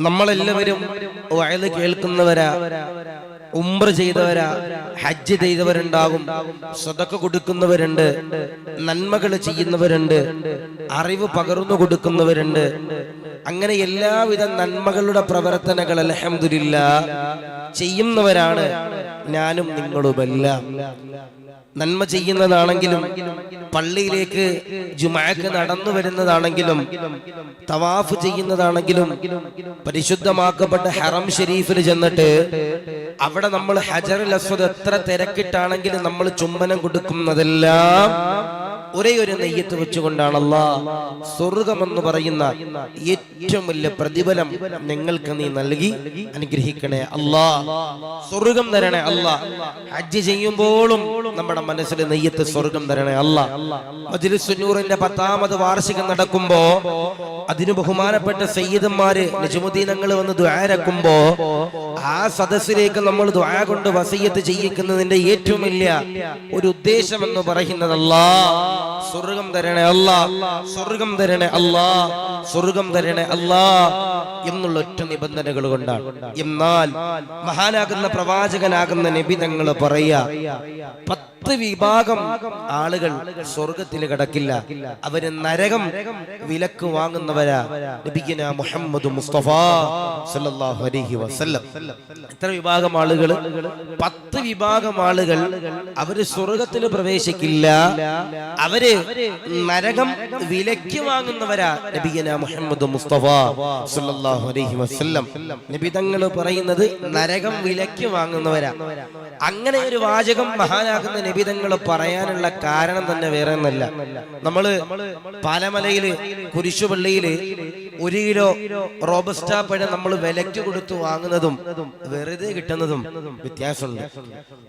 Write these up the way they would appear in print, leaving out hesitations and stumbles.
നമ്മളെല്ലാവരും വഅദ് കേൾക്കുന്നവരാ, ഉംറ ചെയ്തവരാ, ഹജ്ജ് ചെയ്തവരുണ്ടാകും, സദഖ കൊടുക്കുന്നവരുണ്ട്, നന്മകൾ ചെയ്യുന്നവരുണ്ട്, അറിവ് പകർന്നു കൊടുക്കുന്നവരുണ്ട്. അങ്ങനെ എല്ലാവിധ നന്മകളുടെ പ്രവർത്തനങ്ങൾ അൽഹംദുലില്ലാഹ് ചെയ്യുന്നവരാണ് ഞാനും നിങ്ങളുമെല്ലാം. നന്മ ചെയ്യുന്നതാണെങ്കിലും, പള്ളിയിലേക്ക് ജുമുഅക്ക് നടന്നു വരുന്നതാണെങ്കിലും, തവാഫ് ചെയ്യുന്നതാണെങ്കിലും, പരിശുദ്ധമാക്കപ്പെട്ട ഹറം ഷരീഫിൽ ചെന്നിട്ട് അവിടെ നമ്മൾ ഹജറുൽ അസ്വദ് എത്ര തിരക്കിട്ടാണെങ്കിലും നമ്മൾ ചുംബനം കൊടുക്കുന്നതെല്ലാം ഒരേ ഒരു നെയ്യത്ത് വെച്ചുകൊണ്ടാണ്. അല്ലാഹ് സ്വർഗ്ഗമെന്ന് പറയുന്ന ഏറ്റവും വലിയ പ്രതിഫലം നിങ്ങൾക്ക് നീ നൽകി അനുഗ്രഹിക്കണേ അല്ലാഹ്, സ്വർഗ്ഗം തരണേ അല്ലാഹ്. ഹജ്ജ് ചെയ്യുമ്പോഴും നമ്മുടെ മനസ്സിൽ നെയ്യത്ത് സ്വർഗ്ഗം തരണേ അല്ലാഹ്. മജ്ലിസുൻ നൂറിന്റെ 10ാമത് വാർഷികം നടക്കുമ്പോ അതിന് ബഹുമാനപ്പെട്ട സയ്യിദന്മാര് നജ്മുദ്ദീനങ്ങൾ വന്ന് ദുആരക്കുമ്പോ ആ സദസ്സിലേക്ക് നമ്മൾ ദുആ കൊണ്ട് വസിയ്യത്ത് ചെയ്യിക്കുന്നതിന്റെ ഏറ്റവും വലിയ ഒരു ഉദ്ദേശം എന്ന് പറയുന്നത് അല്ലാഹ് സ്വർഗ്ഗം തരണേ അല്ലാഹ്, സ്വർഗ്ഗം തരണേ അല്ലാഹ്, സ്വർഗ്ഗം തരണേ അല്ലാഹ് എന്നുള്ള ഒറ്റ നിബന്ധനകൾ കൊണ്ടാണ്. എന്നാൽ മഹാനാകുന്ന പ്രവാചകനാകുന്ന നബി തങ്ങൾ പറയാ 10 വിഭാഗം ആളുകൾ സ്വർഗത്തിൽ കടക്കില്ല, അവര് നരകം വിലക്ക് വാങ്ങുന്നവരാ. നബിയുനാ മുഹമ്മദ് മുസ്തഫ സല്ലല്ലാഹു അലൈഹി വസല്ലം. എത്ര വിഭാഗം ആളുകൾ? 10 വിഭാഗം ആളുകൾ. അവര് സ്വർഗത്തിൽ പ്രവേശിക്കില്ല, അവര് നരകം വിലക്ക് വാങ്ങുന്നവരാ. നബിയുനാ മുഹമ്മദ് മുസ്തഫ സല്ലല്ലാഹു അലൈഹി വസല്ലം നബി തങ്ങൾ പറയുന്നത് നരകം വിലക്ക് വാങ്ങുന്നവരാ. അങ്ങനെ ഒരു വാചകം മഹാനാകുന്ന നബി തങ്ങൾ പറയാനുള്ള കാരണം തന്നെ വേറെ ഒന്നല്ല. നമ്മള് പാലമലയില് കുരിശുപള്ളിയില് 1 കിലോ റോബസ്റ്റ പഴം നമ്മൾ വിലക്ക് കൊടുത്ത് വാങ്ങുന്നതും വെറുതെ കിട്ടുന്നതും വ്യത്യാസമുണ്ട്.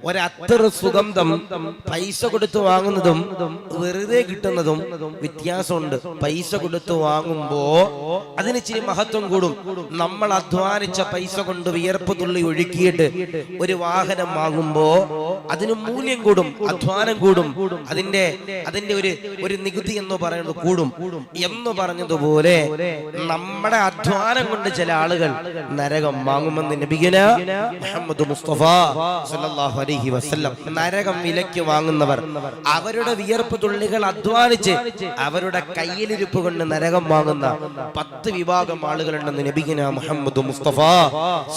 ഒരത്തർ സുഗന്ധം പൈസ കൊടുത്ത് വാങ്ങുന്നതും വെറുതെ കിട്ടുന്നതും വ്യത്യാസമുണ്ട്. പൈസ കൊടുത്ത് വാങ്ങുമ്പോ അതിന് ഇച്ചിരി മഹത്വം കൂടും. നമ്മൾ അധ്വാനിച്ച പൈസ കൊണ്ട് വിയർപ്പ് തുള്ളി ഒഴുക്കിയിട്ട് ഒരു വാഹനം വാങ്ങുമ്പോ അതിന് മൂല്യം കൂടും, അധ്വാനം കൂടും, അതിന്റെ ഒരു നികുതി എന്ന് പറയുന്നത് കൂടും എന്ന് പറഞ്ഞതുപോലെ നമ്മുടെ അധ്വാനം കൊണ്ട് ചില ആളുകൾ നരകം വാങ്ങുമെന്ന് നബിയുനാ മുഹമ്മദ് മുസ്തഫ സല്ലല്ലാഹു അലൈഹി വസല്ലം. നരകം വിലക്ക് വാങ്ങുന്നവർ അവരുടെ വിയർപ്പ് തുള്ളികൾ അധ്വാനിച്ച് അവരുടെ കയ്യിലിരിപ്പ് കൊണ്ട് നരകം വാങ്ങുന്ന 10 വിഭാഗം ആളുകളുണ്ടെന്ന് നബിയുനാ മുഹമ്മദ് മുസ്തഫ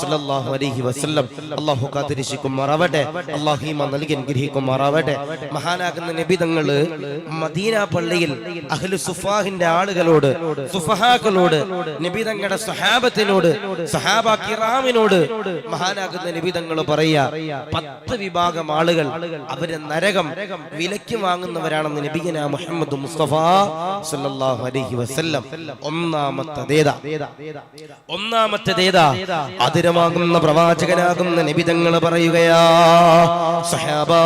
സല്ലല്ലാഹു അലൈഹി വസല്ലം. അല്ലാഹു കാത്തിരക്ഷിക്കുമാറാവട്ടെ, അല്ലാഹു ഈമാൻ നൽകി അനുഗ്രഹിക്കുമാറാവട്ടെ. മഹാനാകുന്ന നബി തങ്ങള് മദീന പള്ളിയിൽ അഹ്ലു സുഫാഹിന്റെ ആളുകളോട്, സുഫഹാക്കളോട്, നബി തങ്ങളുടെ സ്വഹാബത്തിനോട്, സഹാബ കിറാമിനോട് മഹാനാകുന്ന നബി തങ്ങൾ പറയാ 10 വിഭാഗം ആളുകൾ അവര് നരകം വിലക്ക് വാങ്ങുന്നവരാണെന്ന് നബിയുനാ മുഹമ്മദ് മുസ്തഫ സല്ലല്ലാഹു അലൈഹി വസല്ലം. ഒന്നാമത്തേതാ അതിരമാകുന്ന പ്രവാചകനാകുന്ന നബി തങ്ങൾ പറയുകയാ, സഹാബാ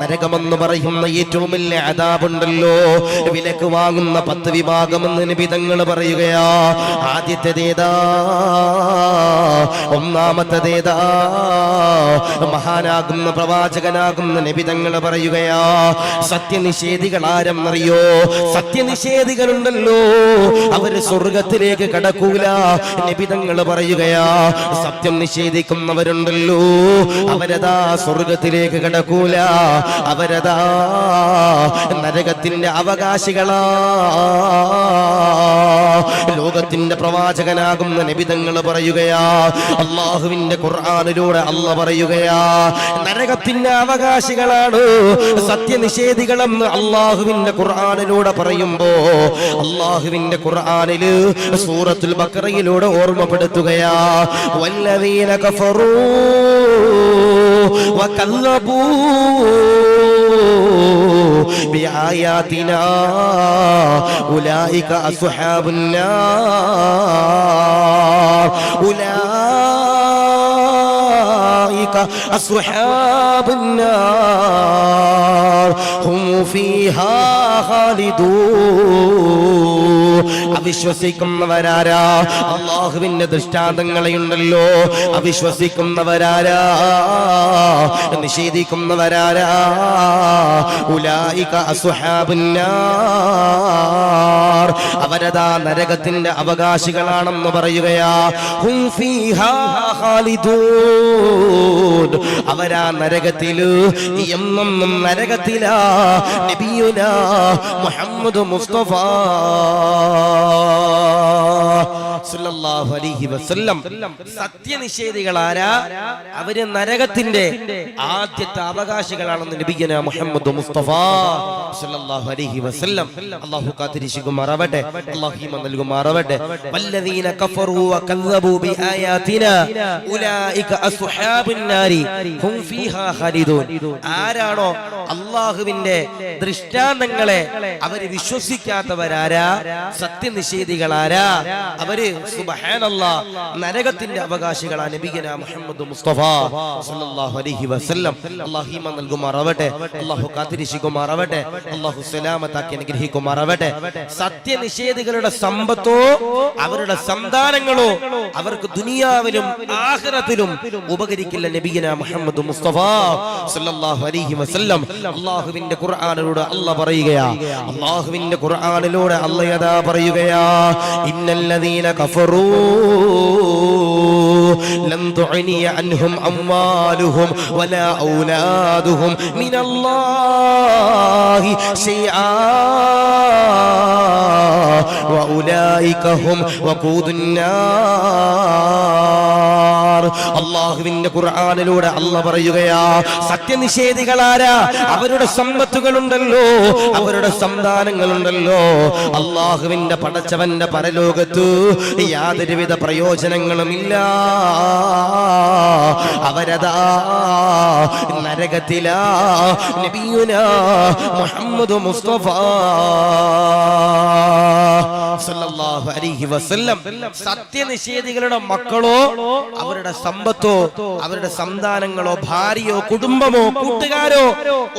നരകമെന്ന് പറയുന്ന ഏറ്റവും വലിയ അദാബുണ്ടല്ലോ, വിലക്ക് വാങ്ങുന്ന 10 വിഭാഗമെന്ന് നബി തങ്ങൾ പറയുകയാ. ആദ്യത്തേതേതാ? ഒന്നാമത്തേതേതാ? മഹാനാകുന്ന പ്രവാചകനാകുന്ന നബി തങ്ങൾ പറയുകയാ, സത്യനിഷേധികൾ ആരെന്നറിയോ? സത്യനിഷേധികളുണ്ടല്ലോ, അവര് സ്വർഗത്തിലേക്ക് കടക്കൂല. നബി തങ്ങൾ പറയുകയാ, സത്യം നിഷേധിക്കുന്നവരുണ്ടല്ലോ, അവരതാ സ്വർഗത്തിലേക്ക് കടക്കൂല, അവരതാ നരകത്തിന്റെ അവകാശികളാ. ലോകത്തിന്റെ പ്രവാചകനാകുന്ന നബി തങ്ങൾ പറയുകയാ, അല്ലാഹുവിന്റെ ഖുർആനിലൂടെ അല്ലാഹ് പറയുകയാ, നരകത്തിന്റെ അവകാശികളാണ് സത്യനിഷേധികളെന്ന് അല്ലാഹുവിന്റെ ഖുർആനിലൂടെ പറയുമ്പോ അല്ലാഹുവിന്റെ ഖുർആനില് സൂറത്തുൽ ബഖറയിലൂടെ ഓർമ്മപ്പെടുത്തുകയാ, വല്ലദീന കഫറൂ വകല്ലബൂ ബിആയാതിനാ ഉലൈക അസ്ഹാബുൻ നാർ ഉലൈക അസ്ഹാബുൻ നാർ ഹും ഫീഹാ ഖാലിദൂൻ. അവിശ്വസിക്കുന്നവരാരാ? അല്ലാഹുവിന്റെ ദൃഷ്ടാന്തങ്ങളെയുണ്ടല്ലോ അവിശ്വസിക്കുന്നവരാരാ, നിഷേധിക്കുന്നവരാരാ? ഉലൈക അസ്ഹാബുന്നാർ, അവരതാ നരകത്തിന്റെ അവകാശികളാണെന്ന് പറയുകയാ. ഹും ഫീഹാ ഖാലിദൂൻ, അവരാ നരകത്തില് എന്നും നരകത്തിലാ. നബിയുനാ മുഹമ്മദ് മുസ്തഫ സല്ലല്ലാഹു അലൈഹി വസല്ലം. സത്യനിഷേധികളാരാ? അവര് നരകത്തിന്റെ ആദ്യത്തെ അവകാശികളാണെന്ന് നബിയുനാ മുഹമ്മദ് മുസ്തഫ സല്ലല്ലാഹു അലൈഹി വസല്ലം. അല്ലാഹു കാത്തിരിശുകുമാറാവട്ടെ, അല്ലാഹു ഈമാൻ നൽകുമാറാവട്ടെ. വല്ലദീന കഫറൂ വകദ്ദബൂ ബിആയാതിനാ ഉലൈക അസ്ഹാബുൻ നാരി ഹും ഫീഹാ ഖാലിദൂൻ. ആരാണോ അല്ലാഹുവിന്റെ ദൃഷ്ടാന്തങ്ങളെ അവര് വിശ്വസിക്കാത്തവരാരാ? സത്യനിഷേധികളാരാ? അവര് സുബ്ഹാനല്ലാഹ് നരകത്തിന്റെ അവകാശികളാണ്. നബിയുനാ മുഹമ്മദ് മുസ്തഫ സല്ലല്ലാഹു അലൈഹി വസല്ലം. അല്ലാഹു ഈമാൻ നൽകുമാറാവട്ടെ, അല്ലാഹു കാത്തിരിശുകുമാറാവട്ടെ, അല്ലാഹു സലാമത്താക്കി അനുഗ്രഹിക്കുമാറാവട്ടെ. സത്യനിഷേധികളുടെ സമ്പത്തോ അവരുടെ സന്താനങ്ങളോ അവർക്ക് ദുനിയാവിലും ആഖിറത്തിലും ഉപകരിക്കില്ല. നബിയുനാ മുഹമ്മദ് മുസ്തഫ സല്ലല്ലാഹു അലൈഹി വസല്ലം. അല്ലാഹുവിന്റെ ഖുർആനിലൂടെ അല്ലാഹ് പറയുകയാ, അല്ലാഹുവിന്റെ ഖുർആനിലൂടെ അല്ലാഹ് യദാ പറയുകയാ, ഇന്നല്ലദീന കഫറൂ ലൻ തുഅനിയ അൻഹും അംവാലുഹും വലാ ഔലാദുഹും മിനല്ലാഹി ശൈആ വഉലൈക ഹും വഖൂദുന്നാർ. അല്ലാഹുവിന്റെ ഖുർആനിലൂടെ അല്ലാഹ് പറയുകയാ, സത്യനിഷേധികളാരാ? അവരുടെ സമ്പത്തുകളുണ്ടല്ലോ, അവരുടെ സന്താനങ്ങളുണ്ടല്ലോ, അല്ലാഹുവിന്റെ പടച്ചവന്റെ പരലോകത്ത് യാതൊരുവിധ പ്രയോജനങ്ങളുമില്ല. അവരതാ നരകത്തിലാ. നബിയുനാ മുഹമ്മദ് മുസ്തഫ സല്ലല്ലാഹു അലൈഹി വസല്ലം. സത്യനിഷേധികളുടെ മക്കളോ അവരുടെ സമ്പത്തോ അവരുടെ സന്താനങ്ങളോ ഭാര്യയോ കുടുംബമോ കൂട്ടുകാരോ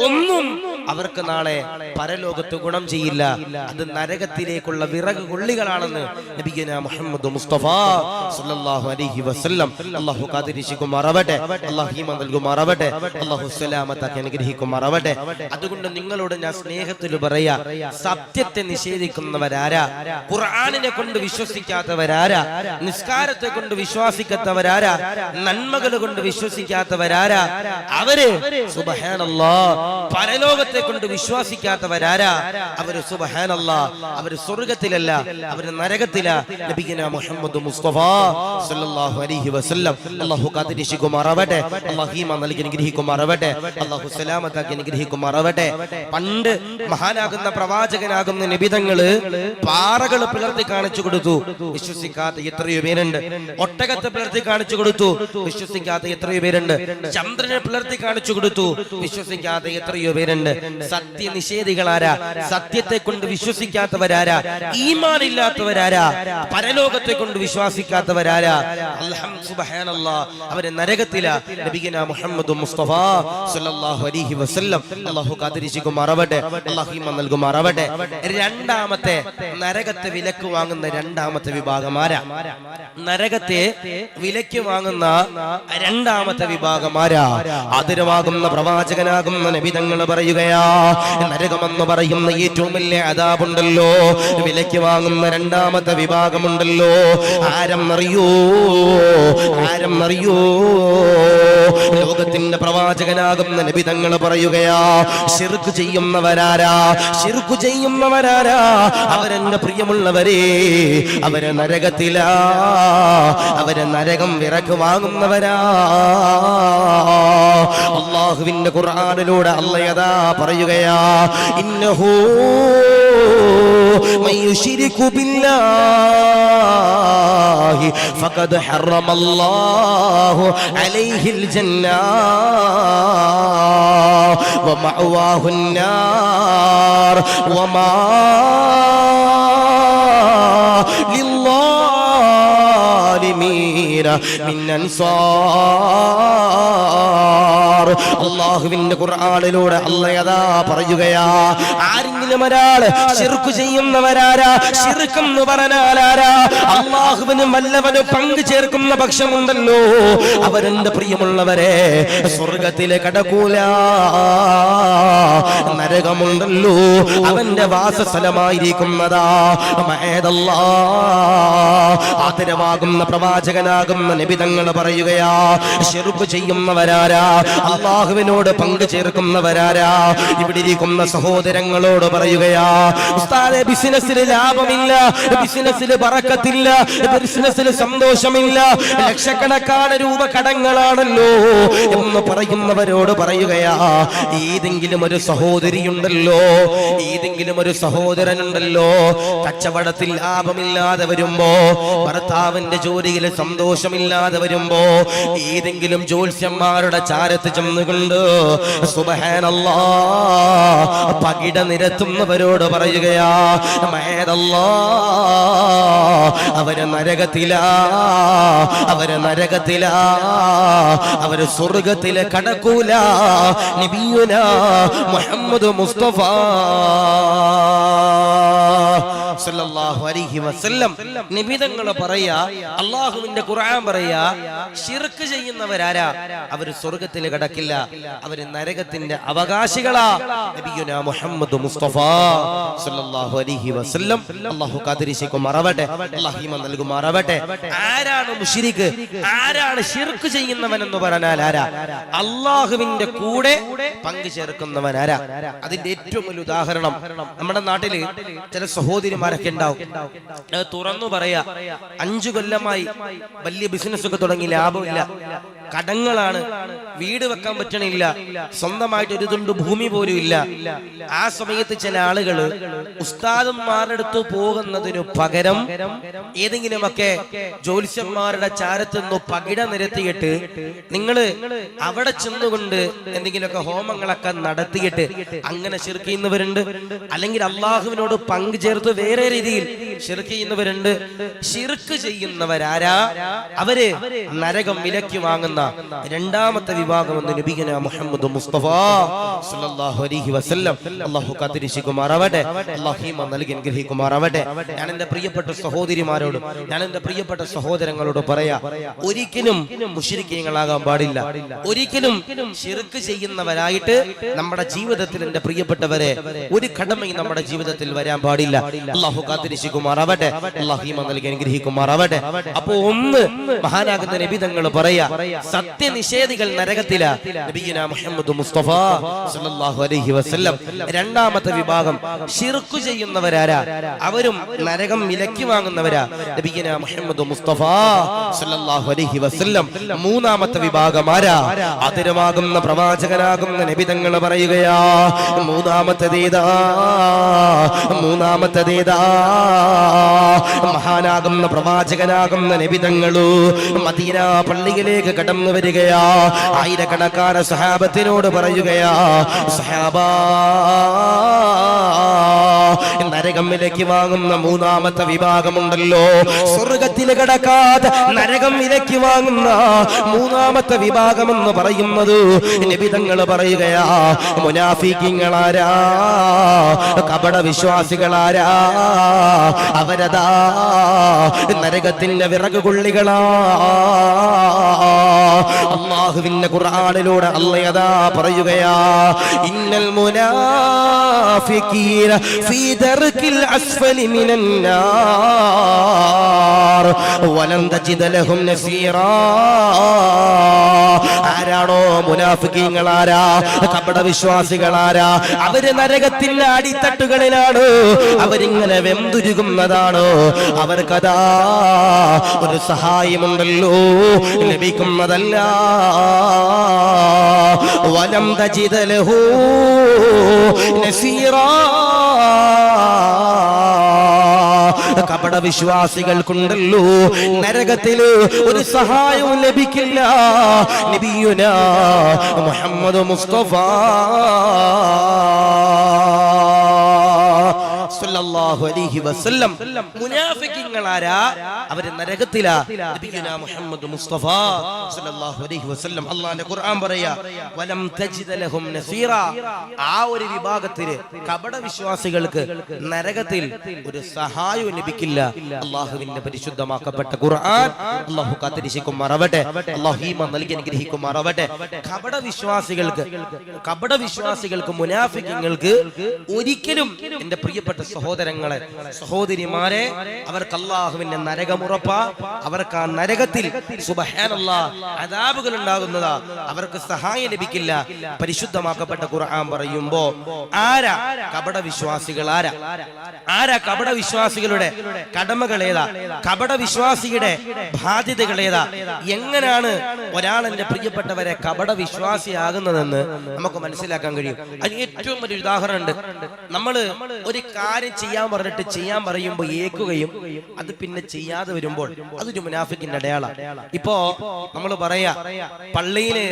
ഒന്നും അവർക്ക് നാളെ പരലോകത്ത് ഗുണം ചെയ്യില്ല. അത് നരകത്തിലേക്കുള്ള വിറക് കൊള്ളികളാണെന്ന് നബിയുനാ മുഹമ്മദ് മുസ്തഫ സല്ലല്ലാഹു അലൈഹി വസല്ലം. അല്ലാഹു കാത്തിരിശുകുമാറാവട്ടെ, അല്ലാഹു ഈമാൻ നൽകുമാറാവട്ടെ, അല്ലാഹു സലാമത്താക്കി അനുഗ്രഹിക്കുമാറാവട്ടെ. അതുകൊണ്ട് നിങ്ങളോട് ഞാൻ സ്നേഹത്തിൽ പറയാ, സത്യത്തെ നിഷേധിക്കുന്നവരാരാ? ഖുർആനിനെ കൊണ്ട് വിശ്വസിക്കാത്തവരാരാ? നിസ്കാരത്തെ കൊണ്ട് വിശ്വസിക്കാത്തവരാരാ? നന്മകൾ കൊണ്ട് വിശ്വസിക്കാത്തവരാരാ? അവര് സുബ്ഹാനല്ലാഹ് പരലോകത്തെ കൊണ്ട് വിശ്വസിക്കാത്തവരാരാ? അവര് സുബ്ഹാനല്ലാഹ് അവര് സ്വർഗ്ഗത്തിലല്ല, അവര് നരകത്തിലാ. നബിയുനാ മുഹമ്മദ് മുസ്തഫ സല്ലല്ലാഹു അലൈഹി വസല്ലം. അല്ലാഹു കാത്തിരിശുകുമാറാവട്ടെ, അല്ലാഹു ഈമാൻ നൽകി അനുഗ്രഹിക്കുമാറാവട്ടെ, അല്ലാഹു സലാമത്താക്കി അനുഗ്രഹിക്കുമാറാവട്ടെ. പണ്ട് മഹാനാകുന്ന പ്രവാചകനാകുന്ന നബിതങ്ങള് പാറകൾ പിളർത്തി കാണിച്ചു കൊടുത്തു, വിശ്വസിക്കാത്ത എത്രയോ പേരുണ്ട്. ഒട്ടകത്തെ പിളർത്തി കാണിച്ചു കൊടുത്തു, വിശ്വസിക്കാത്ത എത്രയോ പേരുണ്ട്. ചന്ദ്രനെ പിളർത്തി കാണിച്ചു കൊടുത്തു, വിശ്വസിക്കാത്ത എത്രയോ പേരുണ്ട്. സത്യനിഷേധികളാരാ? സത്യത്തെ കൊണ്ട് വിശ്വസിക്കാത്തവരാരാ? ഈമാൻ ഇല്ലാത്തവരാരാ? പരലോകത്തെ കൊണ്ട് വിശ്വസിക്കാത്തവരാരാ? സുബ്ഹാനല്ലാഹ് അവരെ നരകത്തിലാ. നബിയുനാ മുഹമ്മദ് മുസ്തഫ സല്ലല്ലാഹു അലൈഹി വസല്ലം. അല്ലാഹു കാത്തിരിശുകുമാറാവട്ടെ, അല്ലാഹു ഈമാൻ നൽകുമാറാവട്ടെ. രണ്ടാമത്തെ നരകത്തെ വിലക്ക് വാങ്ങുന്ന രണ്ടാമത്തെ വിഭാഗമാരാ? നരകത്തെ വിലക്ക് വാങ്ങുന്ന രണ്ടാമത്തെ വിഭാഗമാരാ? ആദരവാകുന്ന പ്രവാചകനാകുന്ന നബിതങ്ങൾ പറയുകയാ, നരകമെന്ന് പറയുന്ന ഏറ്റവും വലിയ അദാബുണ്ടല്ലോ, വിലക്ക് വാങ്ങുന്ന രണ്ടാമത്തെ വിഭാഗമുണ്ടല്ലോ. ആരെന്നറിയോ? ആരെന്നറിയോ? ലോകത്തിന്റെ പ്രവാചകനാകുന്ന നബിതങ്ങൾ പറയുകയാ, ശിർക്ക് ചെയ്യുന്നവരാരാ? ശിർക്ക് ചെയ്യുന്നവരാരാ? അവരെന്റെ പ്രിയമുള്ളവരെ, അവരെ നരകത്തിലാ. അവരെ നരകം വിറക്ക് വാങ്ങുന്നവരാ. അല്ലാഹുവിന്റെ ഖുർആനിലൂടെ അല്ലാഹ് യദാ പറയുകയാ, ഇന്നഹു മൻ യുശ്രികു ബില്ലാഹി ഫഖദ് ഹറമല്ലാഹു അലൈഹിൽ ജന്നാ വമഅവാഹുൻ നാർ വമാ ലില്ലാലിമീന മിൻ അൻസാർ. അല്ലാഹുവിന്റെ ഖുർആനിലൂടെ അല്ലാഹ് യദാ പറയുകയാ, ആരെങ്കിലും ആരെങ്കിലും ഒരാൾ ശിർക്ക് ചെയ്യുന്നവരാരാ? ശിർക്ക് എന്ന് പറഞ്ഞാൽ ആരാ? അല്ലാഹുവിനും വല്ലവനും പങ്കു ചേർക്കുന്ന പക്ഷമുണ്ടല്ലോ, അവരെന്റെ പ്രിയമുള്ളവരെ സ്വർഗത്തിലെ കടക്കൂല. നരകമുണ്ടല്ലോ, അവന്റെ വാസസ്ഥലമായിരിക്കുന്നതാ. ആദരവാകുന്ന പ്രവാചകനാകുന്ന നബി തങ്ങൾ പറയുകയാ, ശിർക്ക് ചെയ്യുന്നവരാരാ? അല്ലാഹുവിനോട് പങ്കു ചേർക്കുന്നവരാരാ? ഇവിടെ ഇരിക്കുന്ന സഹോദരങ്ങളോട് പറയുകയാ, ഉസ്താദേ ബിസിനസ്സിൽ ലാഭമില്ല, ബിസിനസ്സിൽ ബറക്കത്തില്ല, ബിസിനസ്സിൽ സന്തോഷമില്ല, ലക്ഷക്കണക്കാണ് രൂപ കടങ്ങളാണല്ലോ എന്ന് പറയുന്നവരോട് പറയുകയാ, ഏതെങ്കിലും ഒരു സഹോദരിയുണ്ടല്ലോ, ഏതെങ്കിലും ഒരു സഹോദരനുണ്ടല്ലോ കച്ചവടത്തിൽ ലാഭമില്ലാതെ വരുമ്പോ, ഭർത്താവിന്റെ ജോലിയിൽ സന്തോഷമില്ലാതെ വരുമ്പോ, ഏതെങ്കിലും ജ്യോത്സ്യന്മാരുടെ ചാരത്ത് ചെന്നുകൊണ്ട് സുബ്ഹാനല്ലാഹ് പകിട നിരത്തുന്നവരോട് പറയുകയാ, അവര് നരകത്തിലാ, അവര് നരകത്തിലാ, അവര് സ്വർഗത്തിലെ കടക്കൂല. നബിയുനാ മുഹമ്മദ് മുസ്തഫ സല്ലല്ലാഹു അലൈഹി വസല്ലം നിബിതങ്ങൾ പറയാ, അല്ലാഹുവിന്റെ ഖുർആൻ പറയാ, ശിർക്ക് ചെയ്യുന്നവരാരാ? അവര് സ്വർഗത്തിൽ കടക്കില്ല, അവര് നരകത്തിന്റെ അവകാശികളാ. നബിയുനാ മുഹമ്മദ് മുസ്തഫ സല്ലല്ലാഹു അലൈഹി വസല്ലം അല്ലാഹു കാതിരിശിക്കുമാറാവട്ടെ, അല്ലാഹു ഈമാൻ നൽകുമാറാവട്ടെ. ആരാണ് മുശ്രിക്ക്? ആരാണ് ശിർക്ക് ചെയ്യുന്നവൻ എന്ന് പറഞ്ഞാൽ ആരാ? അല്ലാഹുവിന്റെ കൂടെ പങ്കു ചേർക്കുന്നവൻ ആരാ? അതിന്റെ ഏറ്റവും വലിയ ഉദാഹരണം നമ്മുടെ നാട്ടില് ചില സഹോദരിമാരൊക്കെ ഉണ്ടാവും, തുറന്നു പറയാ, 5 കൊല്ലമായി വലിയ ബിസിനസ് ഒക്കെ തുടങ്ങി, ലാഭമില്ല, കടങ്ങളാണ്, വീട് വെക്കാൻ പറ്റണില്ല, സ്വന്തമായിട്ട് ഒരു തുണ്ട് ഭൂമി പോലും ഇല്ല. ആ സമയത്ത് ചില ആളുകള് ഉസ്താദന്മാരുടെ അടുത്ത് പോകുന്നതിനു പകരം ഏതെങ്കിലുമൊക്കെ ജ്യോത്സ്യന്മാരുടെ ചാരത്ത് നിന്ന് പകിട നിരത്തിയിട്ട് നിങ്ങള് അവിടെ ചെന്നുകൊണ്ട് എന്തെങ്കിലുമൊക്കെ ഹോമങ്ങളൊക്കെ നടത്തിയിട്ട് അങ്ങനെ ശിർക്ക് ചെയ്യുന്നവരുണ്ട്. അല്ലെങ്കിൽ അള്ളാഹുവിനോട് പങ്കു ചേർത്ത് വേറെ രീതിയിൽ ശിർക്ക് ചെയ്യുന്നവരുണ്ട്. ശിർക്ക് ചെയ്യുന്നവരാരാ? അവര് നരകം വിലക്കി വാങ്ങുന്ന രണ്ടാമത്തെ വിഭാഗം എന്ന് നബിയുനാ മുഹമ്മദ് മുസ്തഫ സല്ലല്ലാഹു അലൈഹി വസല്ലം അല്ലാഹു കാത്തിരിശിക്കുമാറാവട്ടെ, അല്ലാഹു ഈമാൻ നൽകി അനുഗ്രഹിക്കുമാറാവട്ടെ. ഞാൻ എന്റെ പ്രിയപ്പെട്ട സഹോദരിമാരോട്, ഞാൻ എന്റെ പ്രിയപ്പെട്ട സഹോദരങ്ങളോട് പറയാ, ഒരിക്കലും മുശ്രിക്കീങ്ങളാകാൻ പാടില്ല, ഒരിക്കലും ശിർക്ക് ചെയ്യുന്നവരായിട്ട് നമ്മുടെ ജീവിതത്തിൽ എന്റെ പ്രിയപ്പെട്ടവരെ ഒരു കടമയും നമ്മുടെ ജീവിതത്തിൽ വരാൻ പാടില്ല. അല്ലാഹു കാത്തിരിശിക്കുമാറാവട്ടെ, അല്ലാഹു ഈമാൻ നൽകി അനുഗ്രഹിക്കുമാറാവട്ടെ. അപ്പോ ഒന്ന് മഹാനാകുന്ന നബി തങ്ങൾ പറയാ, സത്യനിഷേധികൾ നരകത്തിലാ. നബിയുനാ മുഹമ്മദ് മുസ്തഫ സല്ലല്ലാഹു അലൈഹി വസല്ലം. രണ്ടാമത്തെ വിഭാഗം ശിർക്ക് ചെയ്യുന്നവരാരാ? അവരും നരകം വിലക്കി വാങ്ങുന്നവരാ. നബിയുനാ മുഹമ്മദ് മുസ്തഫ സല്ലല്ലാഹു അലൈഹി വസല്ലം. മൂന്നാമത്തെ വിഭാഗം ആരാ? അതിരമാകുന്ന പ്രവാചകനാകുന്ന നബി തങ്ങൾ പറയുകയാ, മൂന്നാമത്തേതാ? മഹാനാകുന്ന പ്രവാചകനാകുന്ന നബി തങ്ങള് മദീന പള്ളിയിലേക്ക് കടന്നു വരികയാ. ആയിരക്കണക്കാന സഹാബത്തിനോട് പറയുകയാ, സഹാബാ, നരകം വിലക്കി വാങ്ങുന്ന മൂന്നാമത്തെ വിഭാഗമുണ്ടല്ലോ, സ്വർഗത്തിൽ കടക്കാതെ നരകം വിലക്കി വാങ്ങുന്ന മൂന്നാമത്തെ വിഭാഗമെന്ന് പറയുന്നത് നബി തങ്ങൾ പറയുകയാ, മുനാഫിഖീങ്ങളാരാ? കപട വിശ്വാസികളാരാ? അവരതാ നരകത്തിന്റെ വിറക് കൊള്ളികളാ. അല്ലാഹുവിന്റെ ഖുർആനിലൂടെ അല്ലാഹു പറയുകയാ, ഇന്നൽ മുനാഫിഖീന ഫീ ദർകിൽ അസ്ഫലി മിനൻ നാർ വലൻ തജിദ ലഹും നസീറാ. ആരാണോ മുനാഫിഖീങ്ങളാരാ? കപട വിശ്വാസികളാരാ? അവര് നരകത്തിന്റെ അടിത്തട്ടുകളിലാണ്, അവരിങ്ങനെ വെന്തുരുകുന്നതാണ്. അവർക്കതാ ഒരു സഹായമുണ്ടല്ലോ, ലഭിക്കുന്നതല്ല. വലം തജിദ ലഹു നസീറാ. കപട വിശ്വാസികൾക്കുണ്ടല്ലോ നരകത്തില് ഒരു സഹായവും ലഭിക്കില്ല. നബിയുനാ മുഹമ്മദ് മുസ്തഫ സല്ലല്ലാഹു അലൈഹി വസല്ലം മുനാഫിഖീങ്ങൾ ആരാ? അവർ നരകത്തിലാ. നബിയുനാ മുഹമ്മദ് മുസ്തഫ സല്ലല്ലാഹു അലൈഹി വസല്ലം അല്ലാഹുവിന്റെ ഖുർആൻ പറയാ വലം തജിദ ലഹും നസീറ. ആ ഒരു വിഭാഗത്തിലെ കപട വിശ്വാസികൾക്ക് നരകത്തിൽ ഒരു സഹായവും ലഭിക്കില്ല. അല്ലാഹുവിന്റെ പരിശുദ്ധമാക്കപ്പെട്ട ഖുർആൻ അല്ലാഹു കാത്തിരിക്കുമാറാവട്ടെ. അല്ലാഹു ഈമാൻ നൽകി അനുഗ്രഹിക്കുമാറാവട്ടെ. കപട വിശ്വാസികൾക്ക് മുനാഫിഖീങ്ങൾക്ക് ഒരിക്കലും എന്റെ പ്രിയപ്പെട്ട സഹോദരങ്ങളെ സഹോദരിമാരെ അവർക്ക് അല്ലാഹുവിന്റെ നരകമുറപ്പാ. അവർക്ക് ആ നരകത്തിൽ സുബ്ഹാനല്ലാഹ് അദാബുകൾ ഉണ്ടാകുന്നതാ. അവർക്ക് സഹായം ലഭിക്കില്ല. പരിശുദ്ധമാക്കപ്പെട്ട ഖുർആൻ പറയുമ്പോ ആരാ കപട വിശ്വാസികൾ? ആരാ കപട വിശ്വാസികളുടെ കടമകൾ ഏതാ? കപട വിശ്വാസിയുടെ ബാധ്യതകൾ ഏതാ? എങ്ങനെയാണ് ഒരാൾ എന്റെ പ്രിയപ്പെട്ടവരെ കപട വിശ്വാസിയാകുന്നതെന്ന് നമുക്ക് മനസ്സിലാക്കാൻ കഴിയും. അതിന് ഏറ്റവും ഒരു ഉദാഹരണം ഉണ്ട്. നമ്മള് ഒരു കാര്യം ചെയ്യാൻ പറഞ്ഞിട്ട് ചെയ്യാൻ പറയുമ്പോൾ ഏൽക്കുകയും അത് പിന്നെ ചെയ്യാതെ വരുമ്പോൾ അതൊരു മുനാഫിക്കിന്റെ അടയാളാണ്. ഇപ്പോ നമ്മൾ പറയാ പള്ളിയില്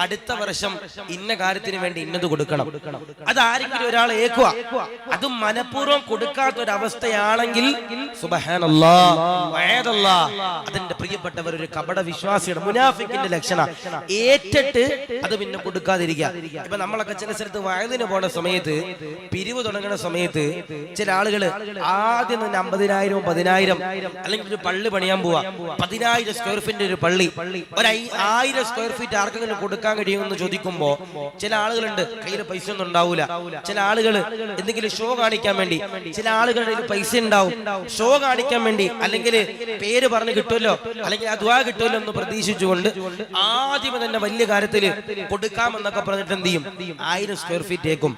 അടുത്ത വർഷം ഇന്ന കാര്യത്തിന് വേണ്ടി ഇന്നത് കൊടുക്കണം. അതാരെങ്കിലും ഒരാൾ ഏൽക്കുക, അത് മനഃപൂർവ്വം കൊടുക്കാത്ത ഒരു അവസ്ഥയാണെങ്കിൽ സുബ്ഹാനല്ലാഹ് വഅദല്ലാഹ് അതിന്റെ പ്രിയപ്പെട്ടവർ ഒരു കപട വിശ്വാസിയുടെ മുനാഫിക്കിന്റെ ലക്ഷണം. ഏറ്റിട്ട് അത് പിന്നെ കൊടുക്കാതിരിക്കുക. ഇപ്പൊ നമ്മളൊക്കെ ചില സ്ഥലത്ത് വയലിന് പോണ സമയത്ത് പിരിവ് തുടങ്ങുന്ന സമയത്ത് ചില ആളുകള് ആദ്യം തന്നെ 50,000 10,000 അല്ലെങ്കിൽ ഒരു പള്ളി പണിയാൻ പോവാ. 10,000 സ്ക്വയർ ഫീറ്റ് ഒരു പള്ളി, ഒരു 1000 സ്ക്വയർ ഫീറ്റ് ആർക്കെങ്കിലും കൊടുക്കാൻ കഴിയുമെന്ന് ചോദിക്കുമ്പോ ചില ആളുകളുണ്ട് കയ്യിൽ പൈസ ഒന്നും ഉണ്ടാവൂല. ചില ആളുകൾ എന്തെങ്കിലും ഷോ കാണിക്കാൻ വേണ്ടി, ചില ആളുകളുടെ പൈസ ഉണ്ടാവും ഷോ കാണിക്കാൻ വേണ്ടി, അല്ലെങ്കിൽ പേര് പറഞ്ഞ് കിട്ടുമല്ലോ, അല്ലെങ്കിൽ ആ ദുആ കിട്ടുമല്ലോ എന്ന് പ്രതീക്ഷിച്ചുകൊണ്ട് ആദ്യം തന്നെ വലിയ കാര്യത്തിൽ കൊടുക്കാമെന്നൊക്കെ പറഞ്ഞിട്ട് എന്ത് ചെയ്യും? 1000 സ്ക്വയർ ഫീറ്റ് ഏക്കും.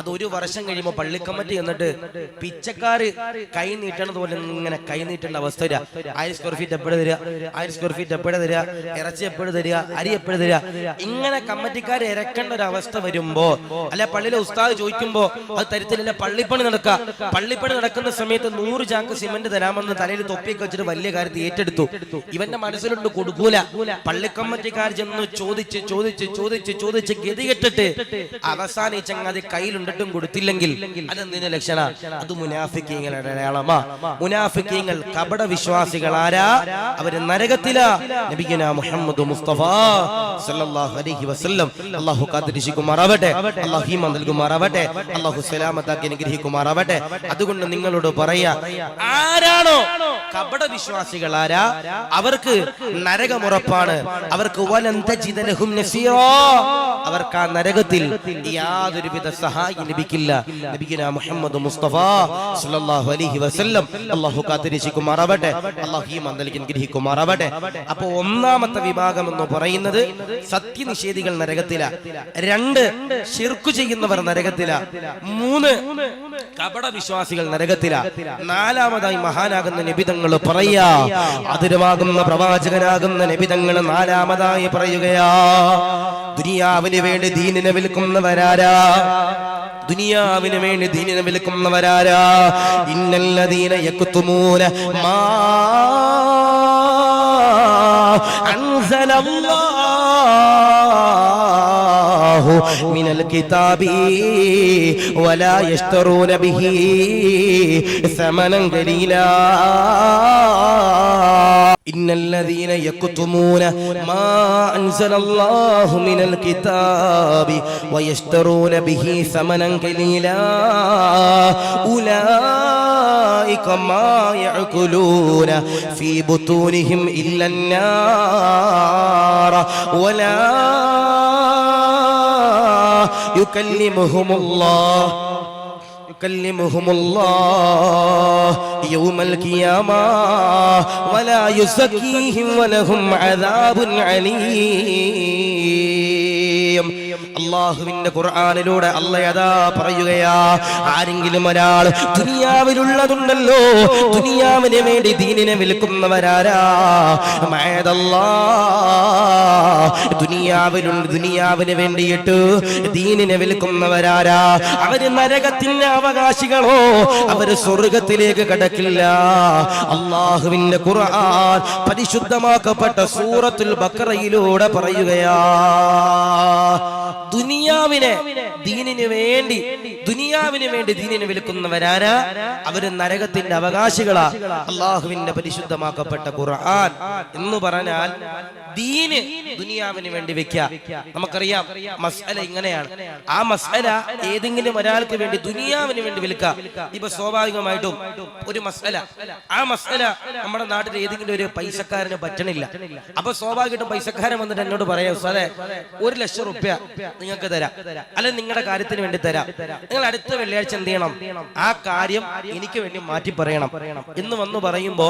അത് ഒരു വർഷം കഴിയുമ്പോൾ പള്ളി കമ്മിറ്റി എന്നിട്ട് പിച്ചക്കാര് കൈ നീട്ടണത് പോലെ ഇങ്ങനെ കൈ നീട്ടേണ്ട അവസ്ഥ വരിക. 1000 സ്ക്വയർ ഫീറ്റ് എപ്പോഴും തരിക, 1000 സ്ക്വയർ ഫീറ്റ് എപ്പോഴും തരിക, ഇറച്ചി എപ്പോഴും തരിക, അരി എപ്പോഴും തരിക. ഇങ്ങനെ കമ്മിറ്റിക്കാർ ഇറക്കേണ്ട ഒരു അവസ്ഥ വരുമ്പോ അല്ലെ പള്ളിയിലെ ഉസ്താദ് ചോദിക്കുമ്പോ അത് തരത്തിലല്ല. പള്ളിപ്പണി നടക്കുന്ന സമയത്ത് 100 ചാക്ക് സിമന്റ് തരാമെന്ന് തലയിൽ തൊപ്പിയൊക്കെ വെച്ചിട്ട് വലിയ കാര്യത്തിൽ ഏറ്റെടുത്തു. ഇവന്റെ മനസ്സിലുണ്ട് കൊടുക്കൂല. പള്ളി കമ്മിറ്റിക്കാർ ചെന്ന് ചോദിച്ച് ഗതികെട്ടിട്ട് അവസാനം ഈ ചങ്ങാതി കയ്യിലുണ്ടിട്ടും കൊടുത്തില്ലെങ്കിൽ അതെന്തിന്റെ ലക്ഷണ? അത് മുനാഫിക്കീങ്ങളുടെ അടയാളമാ. മുനാഫിക്കീങ്ങൾ കപട വിശ്വാസികൾ ആരാ? അവര് നരകത്തിലാ. നബിയുനാ മുഹമ്മദ് മുസ്തഫ സല്ലല്ലാഹു അലൈഹി വസല്ലം അല്ലാഹു കാത്തിരിക്കുമാറാവട്ടെ. അല്ലാഹു ഈമാൻ നൽകുമാറാവട്ടെ. അല്ലാഹു സലാമത്താക്കി അനുഗ്രഹിക്കുമാറാവട്ടെ. അതുകൊണ്ട് നിങ്ങളോട് പറയാ, ആരാണോ കപട വിശ്വാസികൾ ആരാ? അവർക്ക് നരകമുറപ്പാണ്. അവർക്ക് വലൻ തജിദ ലഹും നസീറാ. അവർക്ക് ആ നരകത്തിൽ യാതൊരുവിധ സഹായം ലഭിക്കില്ല. നബിയുനാ മുഹമ്മദ് മുസ്തഫ സല്ലല്ലാഹു അലൈഹി വസല്ലം അല്ലാഹു കാത്തിരിക്കുമാറാവട്ടെ. അല്ലാഹു ഈമാൻ നൽകി അനുഗ്രഹിക്കുമാറാവട്ടെ. അപ്പോൾ ഒന്നാമത്തെ വിഭാഗം എന്ന് പറയുന്നത് സത്യനിഷേധികൾ നരകത്തില, 2 ശിർക്ക് ചെയ്യുന്നവർ നരകത്തില, 3 കപട വിശ്വാസികൾ നരകത്തില, 4ാമതായി മഹാനാകുന്ന നബിതങ്ങൾ പറയാ, അതിരമാകുന്ന പ്രവാചകനാകുന്ന നബിതങ്ങൾ 4ാമതായി പറയുകയാ, ദുനിയാവിന് വേണ്ടി ദീനിനെ വിൽക്കുന്നവരാരാ? ദുനിയാവിന് വേണ്ടി ദീനിനെ വിൽക്കുന്നവരാരാ? ഇന്നല്ലദീന യക്തുമൂന മാ അൻസലല്ലാഹു മിനൽ കിതാബി വലാ യശ്തറൂന ബിഹി സമനൻ ഖലീലാ. ഇന്നല്ലദീന യക്തുമൂന മാ അൻസലല്ലാഹു മിനൽ കിതാബി വയശ്തറൂന ബിഹി സമനൻ ഖലീലാ ഉലൈക മാ യഅകുലൂന ഫീ ബുതൂനിഹിം ഇല്ല النار ولا يكلمهم الله يوم القيامة ولا يزكيهم ولهم عذاب عليم. അല്ലാഹുവിന്റെ ഖുർആനിലൂടെ അല്ലാഹ് അതാ പറയുകയാ, ആരെങ്കിലും ഒരാൾ ദുനിയാവിലുള്ളതുണ്ടല്ലോ, ദുനിയാവിന് വേണ്ടി ദീനിനെ വിൽക്കുന്നവരാരാ? ദുനിയാവിന് വേണ്ടിയിട്ട് ദീനിനെ വിൽക്കുന്നവരാരാ? അവര് നരകത്തിന്റെ അവകാശികളോ? അവര് സ്വർഗത്തിലേക്ക് കടക്കില്ല. അല്ലാഹുവിന്റെ ഖുർആൻ പരിശുദ്ധമാക്കപ്പെട്ട സൂറത്തുൽ ബഖറയിലൂടെ പറയുകയാ, ദുനിയാവിനെ ദീനിന് വേണ്ടി ദുനിയാവിന് വേണ്ടി ദീനിനെ വിൽക്കുന്നവരാരാ? അവര് നരകത്തിന്റെ അവകാശികളാ. അള്ളാഹുവിന്റെ പരിശുദ്ധമാക്കപ്പെട്ട ഖുർആൻ എന്ന് പറഞ്ഞാൽ ദീന് ദുനിയാവിന് വേണ്ടി വെക്കുക. നമുക്കറിയാം മസ്അല ഇങ്ങനെയാണ്. ആ മസ്അല ഏതെങ്കിലും ഒരാൾക്ക് വേണ്ടി ദുനിയാവിന് വേണ്ടി വിൽക്കുക. ഇപ്പൊ സ്വാഭാവികമായിട്ടും ഒരു മസ്അല, ആ മസ്അല നമ്മുടെ നാട്ടിൽ ഏതെങ്കിലും ഒരു പൈസക്കാരന് പറ്റണില്ല. അപ്പൊ സ്വാഭാവികമായിട്ടും പൈസക്കാരൻ വന്നിട്ട് എന്നോട് പറയാം, ഉസ്താദേ 1,00,000 റുപ്യ നിങ്ങൾക്ക് തരാം, അല്ലെങ്കിൽ നിങ്ങളുടെ കാര്യത്തിന് വേണ്ടി തരാം, നിങ്ങൾ അടുത്ത വെള്ളിയാഴ്ച എന്ത് ചെയ്യണം, ആ കാര്യം എനിക്ക് വേണ്ടി മാറ്റി പറയണം എന്ന് വന്ന് പറയുമ്പോ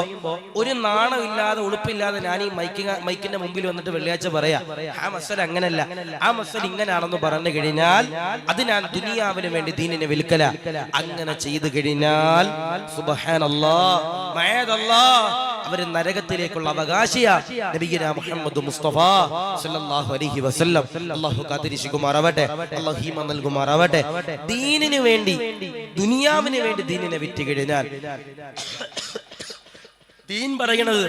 ഒരു നാണമില്ലാതെ ഉളുപ്പില്ലാതെ ഞാൻ ഈ മൈക്കിന്റെ മുമ്പിൽ വന്നിട്ട് വെള്ളിയാഴ്ച പറയാ ആ മസല അങ്ങനല്ല, ആ മസല ഇങ്ങനെയാണെന്ന് പറഞ്ഞു കഴിഞ്ഞാൽ അത് ഞാൻ ദുനിയാവിന് വേണ്ടി ദീനിനെ വിൽക്കല. അങ്ങനെ ചെയ്തു കഴിഞ്ഞാൽ സുബ്ഹാനല്ലാഹ് മഅദല്ലാഹ് അവര് നരകത്തിലേക്കുള്ള അവകാശിയാ. നബിയുനാ മുഹമ്മദ് മുസ്തഫ സല്ലല്ലാഹു അലൈഹി വസല്ലം അല്ലാഹു കാത്തിരിശുകുമാറാവട്ടെ, അല്ലാഹു ഈമാൻ നൽകുമാറാവട്ടെ. ദീനിന് വേണ്ടി ദുനിയാവിന് വേണ്ടി ദീനിനെ വിറ്റ് കഴിഞ്ഞാൽ ദീൻ പറയണത്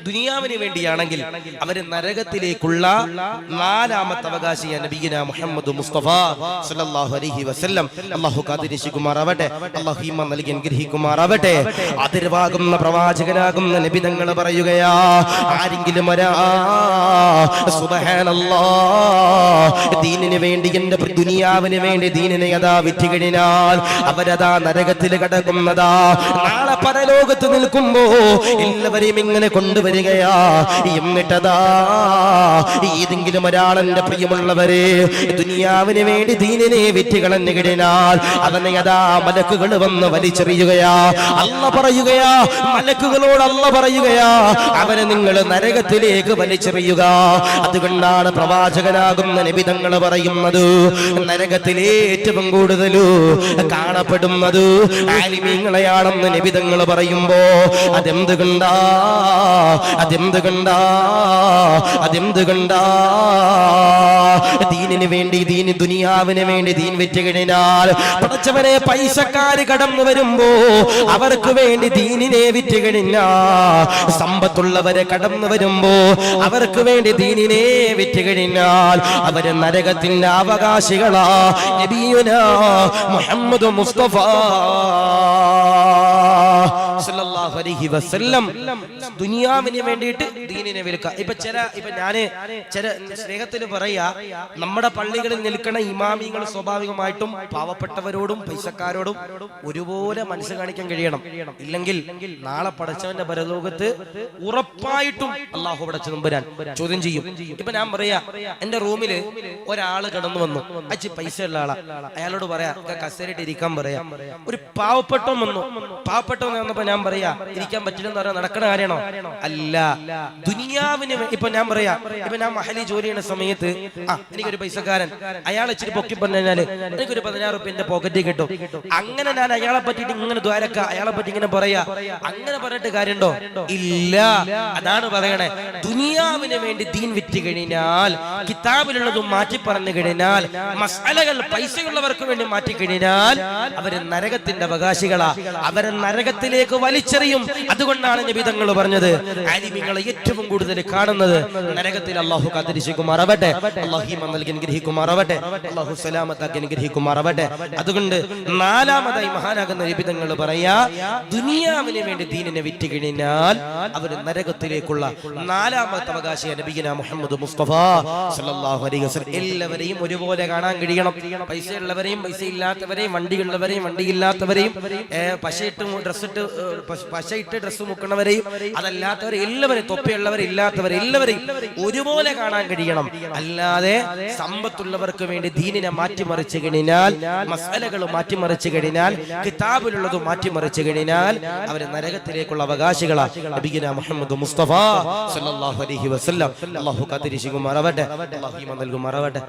ദുനിയാവിന് വേണ്ടിയാണെങ്കിൽ അവര് നരകത്തിലേക്കുള്ള 4ാമത്തെ അവകാശിയാ നബിയുനാ മുഹമ്മദ് മുസ്തഫ സല്ലല്ലാഹു അലൈഹി വസല്ലം അല്ലാഹു കാത്തിരിശുകുമാറാവട്ടെ, അല്ലാഹു ഈമാൻ നൽകി അനുഗ്രഹിക്കുമാറാവട്ടെ. അതിർവാകുന്ന പ്രവാചകനാകുന്ന നബി തങ്ങൾ പറയുകയാ, ആരെങ്കിലും സുബ്ഹാനല്ലാഹ് ദീനിന് വേണ്ടി എന്റെ ദുനിയാവിന് വേണ്ടി ദീനിനെ അതാ വിറ്റ് കഴിഞ്ഞാൽ അവരതാ നരകത്തിൽ കിടക്കുന്നതാ. നാളെ പരലോകത്ത് നിൽക്കുമ്പോ എല്ലാവരെയും ഇങ്ങനെ കൊണ്ടുവരികയാ. എന്നിട്ടതാ ഏതെങ്കിലും ഒരാളെന്റെ പ്രിയമുള്ളവരെ ദുനിയാവിന് വേണ്ടി ദീനിനെ വിറ്റ് കളഞ്ഞു കഴിഞ്ഞാൽ അവനെ അതാ മലക്കുകൾ വന്ന് വലിച്ചെറിയുകയാ. അല്ല പറയുകയാ, മലക്കുകളോട് അല്ല പറയുകയാ, അവനെ നിങ്ങൾ നരകത്തിലേക്ക് വലിച്ചെറിയുക. അതുകൊണ്ടാണ് പ്രവാചകനാകുന്ന നബി തങ്ങൾ പറയുന്നത് നരകത്തിൽ ഏറ്റവും കൂടുതൽ കാണപ്പെടുന്നത് ആലിമീങ്ങളെയാണെന്ന് നബി തങ്ങൾ പറയുമ്പോ അതെന്തുകൊണ്ടാ ദീനിന് വേണ്ടി ദീന് ദുനിയാവിന് വേണ്ടി ദീൻ വിറ്റ് കഴിഞ്ഞാൽ പടച്ചവനെ പൈസക്കാര് കടന്നു വരുമ്പോ അവർക്ക് വേണ്ടി ദീനിനെ വിറ്റ് കഴിഞ്ഞാ, സമ്പത്തുള്ളവരെ കടന്നു വരുമ്പോ അവർക്ക് വേണ്ടി ദീനിനെ വിറ്റ് കഴിഞ്ഞാൽ അവര് നരകത്തിന്റെ അവകാശികളാ. നബിയുനാ മുഹമ്മദ് മുസ്തഫ സല്ലല്ലാഹു അലൈഹി വസല്ലം ദുനിയാവിന് വേണ്ടിയിട്ട് ദീനിനെ വിൽക്കുക. ഇപ്പൊ ഞാന് സ്നേഹത്തിന് പറയാ, നമ്മുടെ പള്ളികളിൽ നിൽക്കുന്ന ഇമാമിങ്ങൾ സ്വാഭാവികമായിട്ടും പാവപ്പെട്ടവരോടും പൈസക്കാരോടും ഒരുപോലെ മനസ്സ് കാണിക്കാൻ കഴിയണം. ഇല്ലെങ്കിൽ നാളെ പടച്ചവന്റെ പരലോകത്ത് ഉറപ്പായിട്ടും അല്ലാഹു പടച്ച നമ്പുരാൻ ചോദ്യം ചെയ്യും. ഇപ്പൊ ഞാൻ പറയാ, എന്റെ റൂമില് ഒരാള് കടന്നു വന്നു, അച്ഛൻ പൈസ ഉള്ള ആളാ, അയാളോട് പറയാ കസേരയിട്ട് ഇരിക്കാൻ പറയാ. ഒരു പാവപ്പെട്ടവൻ വന്നു, പാവപ്പെട്ടവൻ വന്നപ്പോ ഞാൻ പറയാ ഇരിക്കാൻ പറ്റില്ലെന്ന് പറയാൻ നടക്കണ കാര്യമാണോ? അല്ല. ദുനിയാവിന് ഇപ്പൊ ഞാൻ പറയാ, ഇപ്പൊ ഞാൻ മഹലി ജോലി ചെയ്യുന്ന സമയത്ത് എനിക്കൊരു പൈസക്കാരൻ അയാൾ ഇച്ചിരി പൊക്കി പറഞ്ഞാല് എനിക്കൊരു 16 റുപ്യ എന്റെ പോക്കറ്റിൽ കിട്ടും. അങ്ങനെ ഞാൻ അയാളെ പറ്റിട്ട് ഇങ്ങനെ ദ്വാരക്ക അയാളെ പറ്റി ഇങ്ങനെ പറയാ, അങ്ങനെ പറഞ്ഞിട്ട് കാര്യമുണ്ടോ? ഇല്ല. അതാണ് പറയണേ, ദുനിയാവിന് വേണ്ടി ദീൻ വിറ്റ് കഴിഞ്ഞാൽ കിതാബിലുള്ളതും മാറ്റി പറഞ്ഞു കഴിഞ്ഞാൽ മസാലകൾ പൈസയുള്ളവർക്ക് വേണ്ടി മാറ്റി കഴിഞ്ഞാൽ അവര് നരകത്തിന്റെ അവകാശികളാ. അവരെ നരകത്തിലേക്ക് വലിച്ചെറിയും. അതുകൊണ്ടാണ് നബി തങ്ങൾ പറഞ്ഞത് ആലിമീങ്ങളെ ഏറ്റവും കൂടുതൽ കാണുന്നത് നരകത്തിൽ. അല്ലാഹു കാത്തിരിശുകുമാറാവട്ടെ, അല്ലാഹു ഈമാൻ നൽകി അനുഗ്രഹിക്കുമാറാവട്ടെ, അല്ലാഹു സലാമത്താക്കി അനുഗ്രഹിക്കുമാറാവട്ടെ. അതുകൊണ്ട് 4ാമതായി മഹാനാകുന്ന നബി തങ്ങൾ പറയാ, ദുനിയാവിന് വേണ്ടി ദീനിനെ വിറ്റ് കഴിഞ്ഞാൽ അവര് നരകത്തിലേക്കുള്ള 4ാമത്തെ അവകാശിയ നബിയുനാ മുഹമ്മദ് മുസ്തഫ സല്ലല്ലാഹു അലൈഹി വസല്ലം. എല്ലാവരെയും ഒരുപോലെ കാണാൻ കഴിയണം. പൈസ ഉള്ളവരെയും പൈസ ഇല്ലാത്തവരെയും, വണ്ടിയുള്ളവരെയും വണ്ടിയില്ലാത്തവരെയും, പശയിട്ട് ഡ്രസ്സ് മുക്കണവരെയും അതല്ലാത്തവരെ എല്ലാവരെയും, തൊപ്പിയുള്ളവരെ ഇല്ലാത്തവരെ എല്ലാവരെയും ഒരുപോലെ കാണാൻ കഴിയണം. അല്ലാതെ സമ്പത്തുള്ളവർക്ക് വേണ്ടി ദീനിനെ മാറ്റിമറിച്ച് കഴിഞ്ഞാൽ, മസലകൾ മാറ്റിമറിച്ച് കഴിഞ്ഞാൽ, കിതാബിലുള്ളത് മാറ്റിമറിച്ച് കഴിഞ്ഞാൽ അവര് നരകത്തിലേക്കുള്ള അവകാശികളാ. നബിയുനാ മുഹമ്മദ് മുസ്തഫ സല്ലല്ലാഹു അലൈഹി വസല്ലം അല്ലാഹു കാത്തിരിശുകുമാറാവട്ടെ, അല്ലാഹു ഈമാൻ നൽകുമാറാവട്ടെ.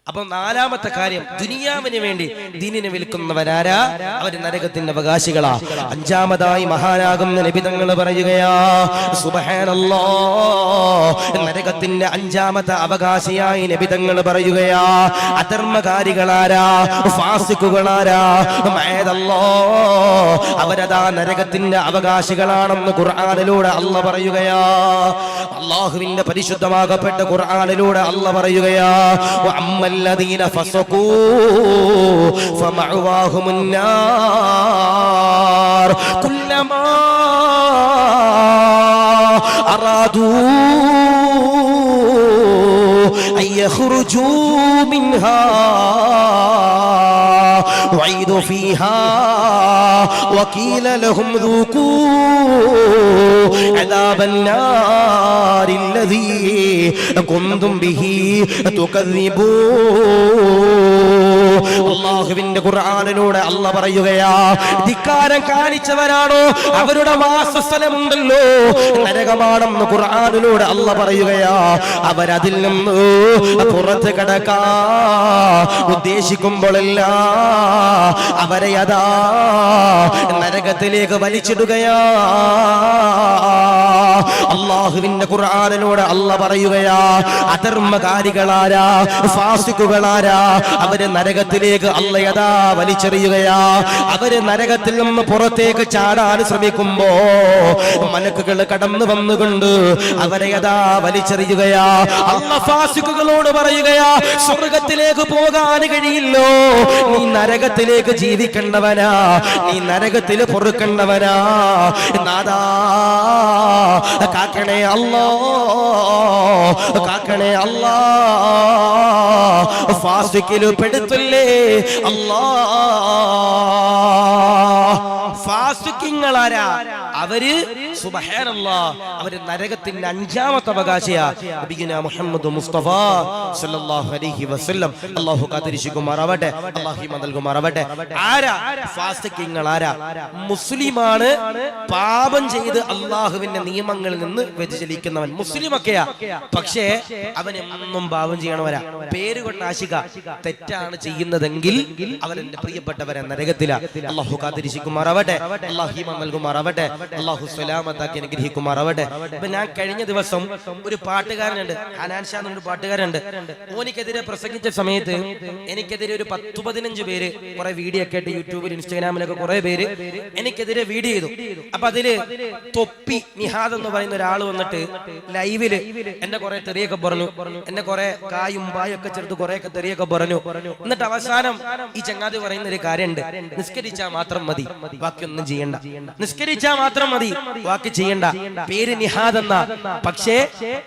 അപ്പോൾ 4ാമത്തെ കാര്യം, ദുനിയാവിന് വേണ്ടി ദീനിനെ വിൽക്കുന്നവരാരാ? അവര് നരകത്തിന്റെ അവകാശികളാ. 5ാമതായി മഹാനാകുന്ന നബി തങ്ങൾ പറയുകയാ, സുബ്ഹാനല്ലാഹ് നരകത്തിന്റെ 5ാമത്തെ അവകാശിയായി നബി തങ്ങൾ പറയുകയാ, അധർമ്മകാരികളാരാ? ഫാസിഖുകളാരാ? മഅദല്ലാഹ് അവരതാ നരകത്തിന്റെ അവകാശികളാണെന്ന് ഖുർആനിലൂടെ അല്ലാഹ് പറയുകയാ. അല്ലാഹുവിന്റെ പരിശുദ്ധമാകപ്പെട്ട ഖുർആനിലൂടെ അല്ലാഹ് പറയുകയാ വഅമ്മല്ലദീന ഫസഖൂ ഫമഅവാഹുമുന്നാർ കുല്ലമാ അറാദൂ أن يخرجوا منها وعيدوا فيها وقيل لهم ذوقوا عذاب النار الذي كنتم به تكذبون. അല്ലാഹുവിന്റെ ഖുർആനിലൂടെ അല്ലാഹ് പറയുകയാ, ധിക്കാരം കാണിച്ചവരാണോ അവരുടെ വാസസ്ഥലമുണ്ടല്ലോ നരകമാണെന്ന് ഖുർആനിലൂടെ അല്ലാഹ് പറയുകയാ, അവരതിൽ നിന്ന് പുറത്ത് കടക്കാൻ ഉദ്ദേശിക്കുമ്പോഴെല്ലാം അവരെ അതാ നരകത്തിലേക്ക് വലിച്ചിടുകയാ. അല്ലാഹുവിന്റെ ഖുർആനിലൂടെ അല്ലാഹ് പറയുകയാ, അധർമ്മകാരികളാരാ, ഫാസിഖുകളാരാ, അവരെ നരകത്തിലേക്ക് അല്ലാഹ് അതാ വലിച്ചെറിയുകയാ. അവര് നരകത്തിൽ നിന്ന് പുറത്തേക്ക് ചാടാൻ ശ്രമിക്കുമ്പോ മലക്കുകൾ കടന്നു വന്നുകൊണ്ട് അവരെ അതാ വലിച്ചെറിയുകയാ. അല്ലാഹ് ഫാസിഖുകളോട് പറയുകയാ, സ്വർഗത്തിലേക്ക് പോകാൻ കഴിയില്ലോ, നീ നരകത്തിലേക്ക് ജീവിക്കേണ്ടവനാ, നീ നരകത്തിൽ പൊറുക്കേണ്ടവനാ. നാദാ കാക്കണേ അല്ലാ, കാക്കണേ അല്ലാ, ഫാസിഖിൽ പെടുത്തല്ലേ അല്ലാ. ഫാസിഖുകളാരാ? അവര് സുബ്ഹാനല്ലാഹ്, അവര് നരകത്തിന്റെ അഞ്ചാമത്തെ അവകാശിയാ നബിയുനാ മുഹമ്മദ് മുസ്തഫ സല്ലല്ലാഹു അലൈഹി വസല്ലം. അല്ലാഹു കാത്തിരിക്കുമാറാവട്ടെ, അല്ലാഹു ഈമാൻ നൽകുമാറാവട്ടെ. ആരാ ഫാസിഖുകളാരാ? മുസ്ലിമാണ്, പാപം ചെയ്ത് അല്ലാഹുവിന്റെ നിയമങ്ങളിൽ നിന്ന് വ്യതിചലിക്കുന്നവൻ. മുസ്ലിമൊക്കെയാ, പക്ഷേ അവൻ എന്നും പാപം ചെയ്യണവരാ. പേര് കൊണ്ട് ആശിക തെറ്റാണ് ചെയ്യുന്നതെങ്കിൽ അവൻ എന്റെ പ്രിയപ്പെട്ടവരെ നരകത്തിലാ. അല്ലാഹു കാത്തിരിക്കുമാറാവട്ടെ, അല്ലാഹു ഈമാൻ നൽകുമാറാവട്ടെ, അല്ലാഹു സലാമത്താക്കി അനുഗ്രഹിക്കുമാറാവട്ടെ. ഇപ്പൊ ഞാൻ കഴിഞ്ഞ ദിവസം ഒരു പാട്ടുകാരനുണ്ട്, ഹനാൻ ഷാ എന്നൊരു പാട്ടുകാരുണ്ട്, ഓനിക്കെതിരെ പ്രസംഗിച്ച സമയത്ത് എനിക്കെതിരെ ഒരു 10-15 പേര് കുറെ വീഡിയോ ഒക്കെ ആയിട്ട് യൂട്യൂബിൽ ഇൻസ്റ്റാഗ്രാമിലൊക്കെ കുറെ പേര് എനിക്കെതിരെ വീഡിയോ ചെയ്തു. അപ്പൊ അതില് തൊപ്പി നിഹാദ് എന്ന് പറയുന്ന ഒരാൾ വന്നിട്ട് ലൈവില് എന്നെ കുറെ തെറിയൊക്കെ പറഞ്ഞു, എന്നെ കുറെ കായും പായും ഒക്കെ ചേർത്ത് കുറെയൊക്കെ തെറിയൊക്കെ പറഞ്ഞു. എന്നിട്ട് അവസാനം ഈ ചങ്ങാതി പറയുന്ന ഒരു കാര്യമുണ്ട്, നിസ്കരിച്ചാൽ മാത്രം മതി, ബാക്കിയൊന്നും ചെയ്യണ്ട, നിസ്കരിച്ചാൽ മാത്രം മതി, ബാക്കി ചെയ്യണ്ട. പേര് നിഹാദ് എന്ന, പക്ഷേ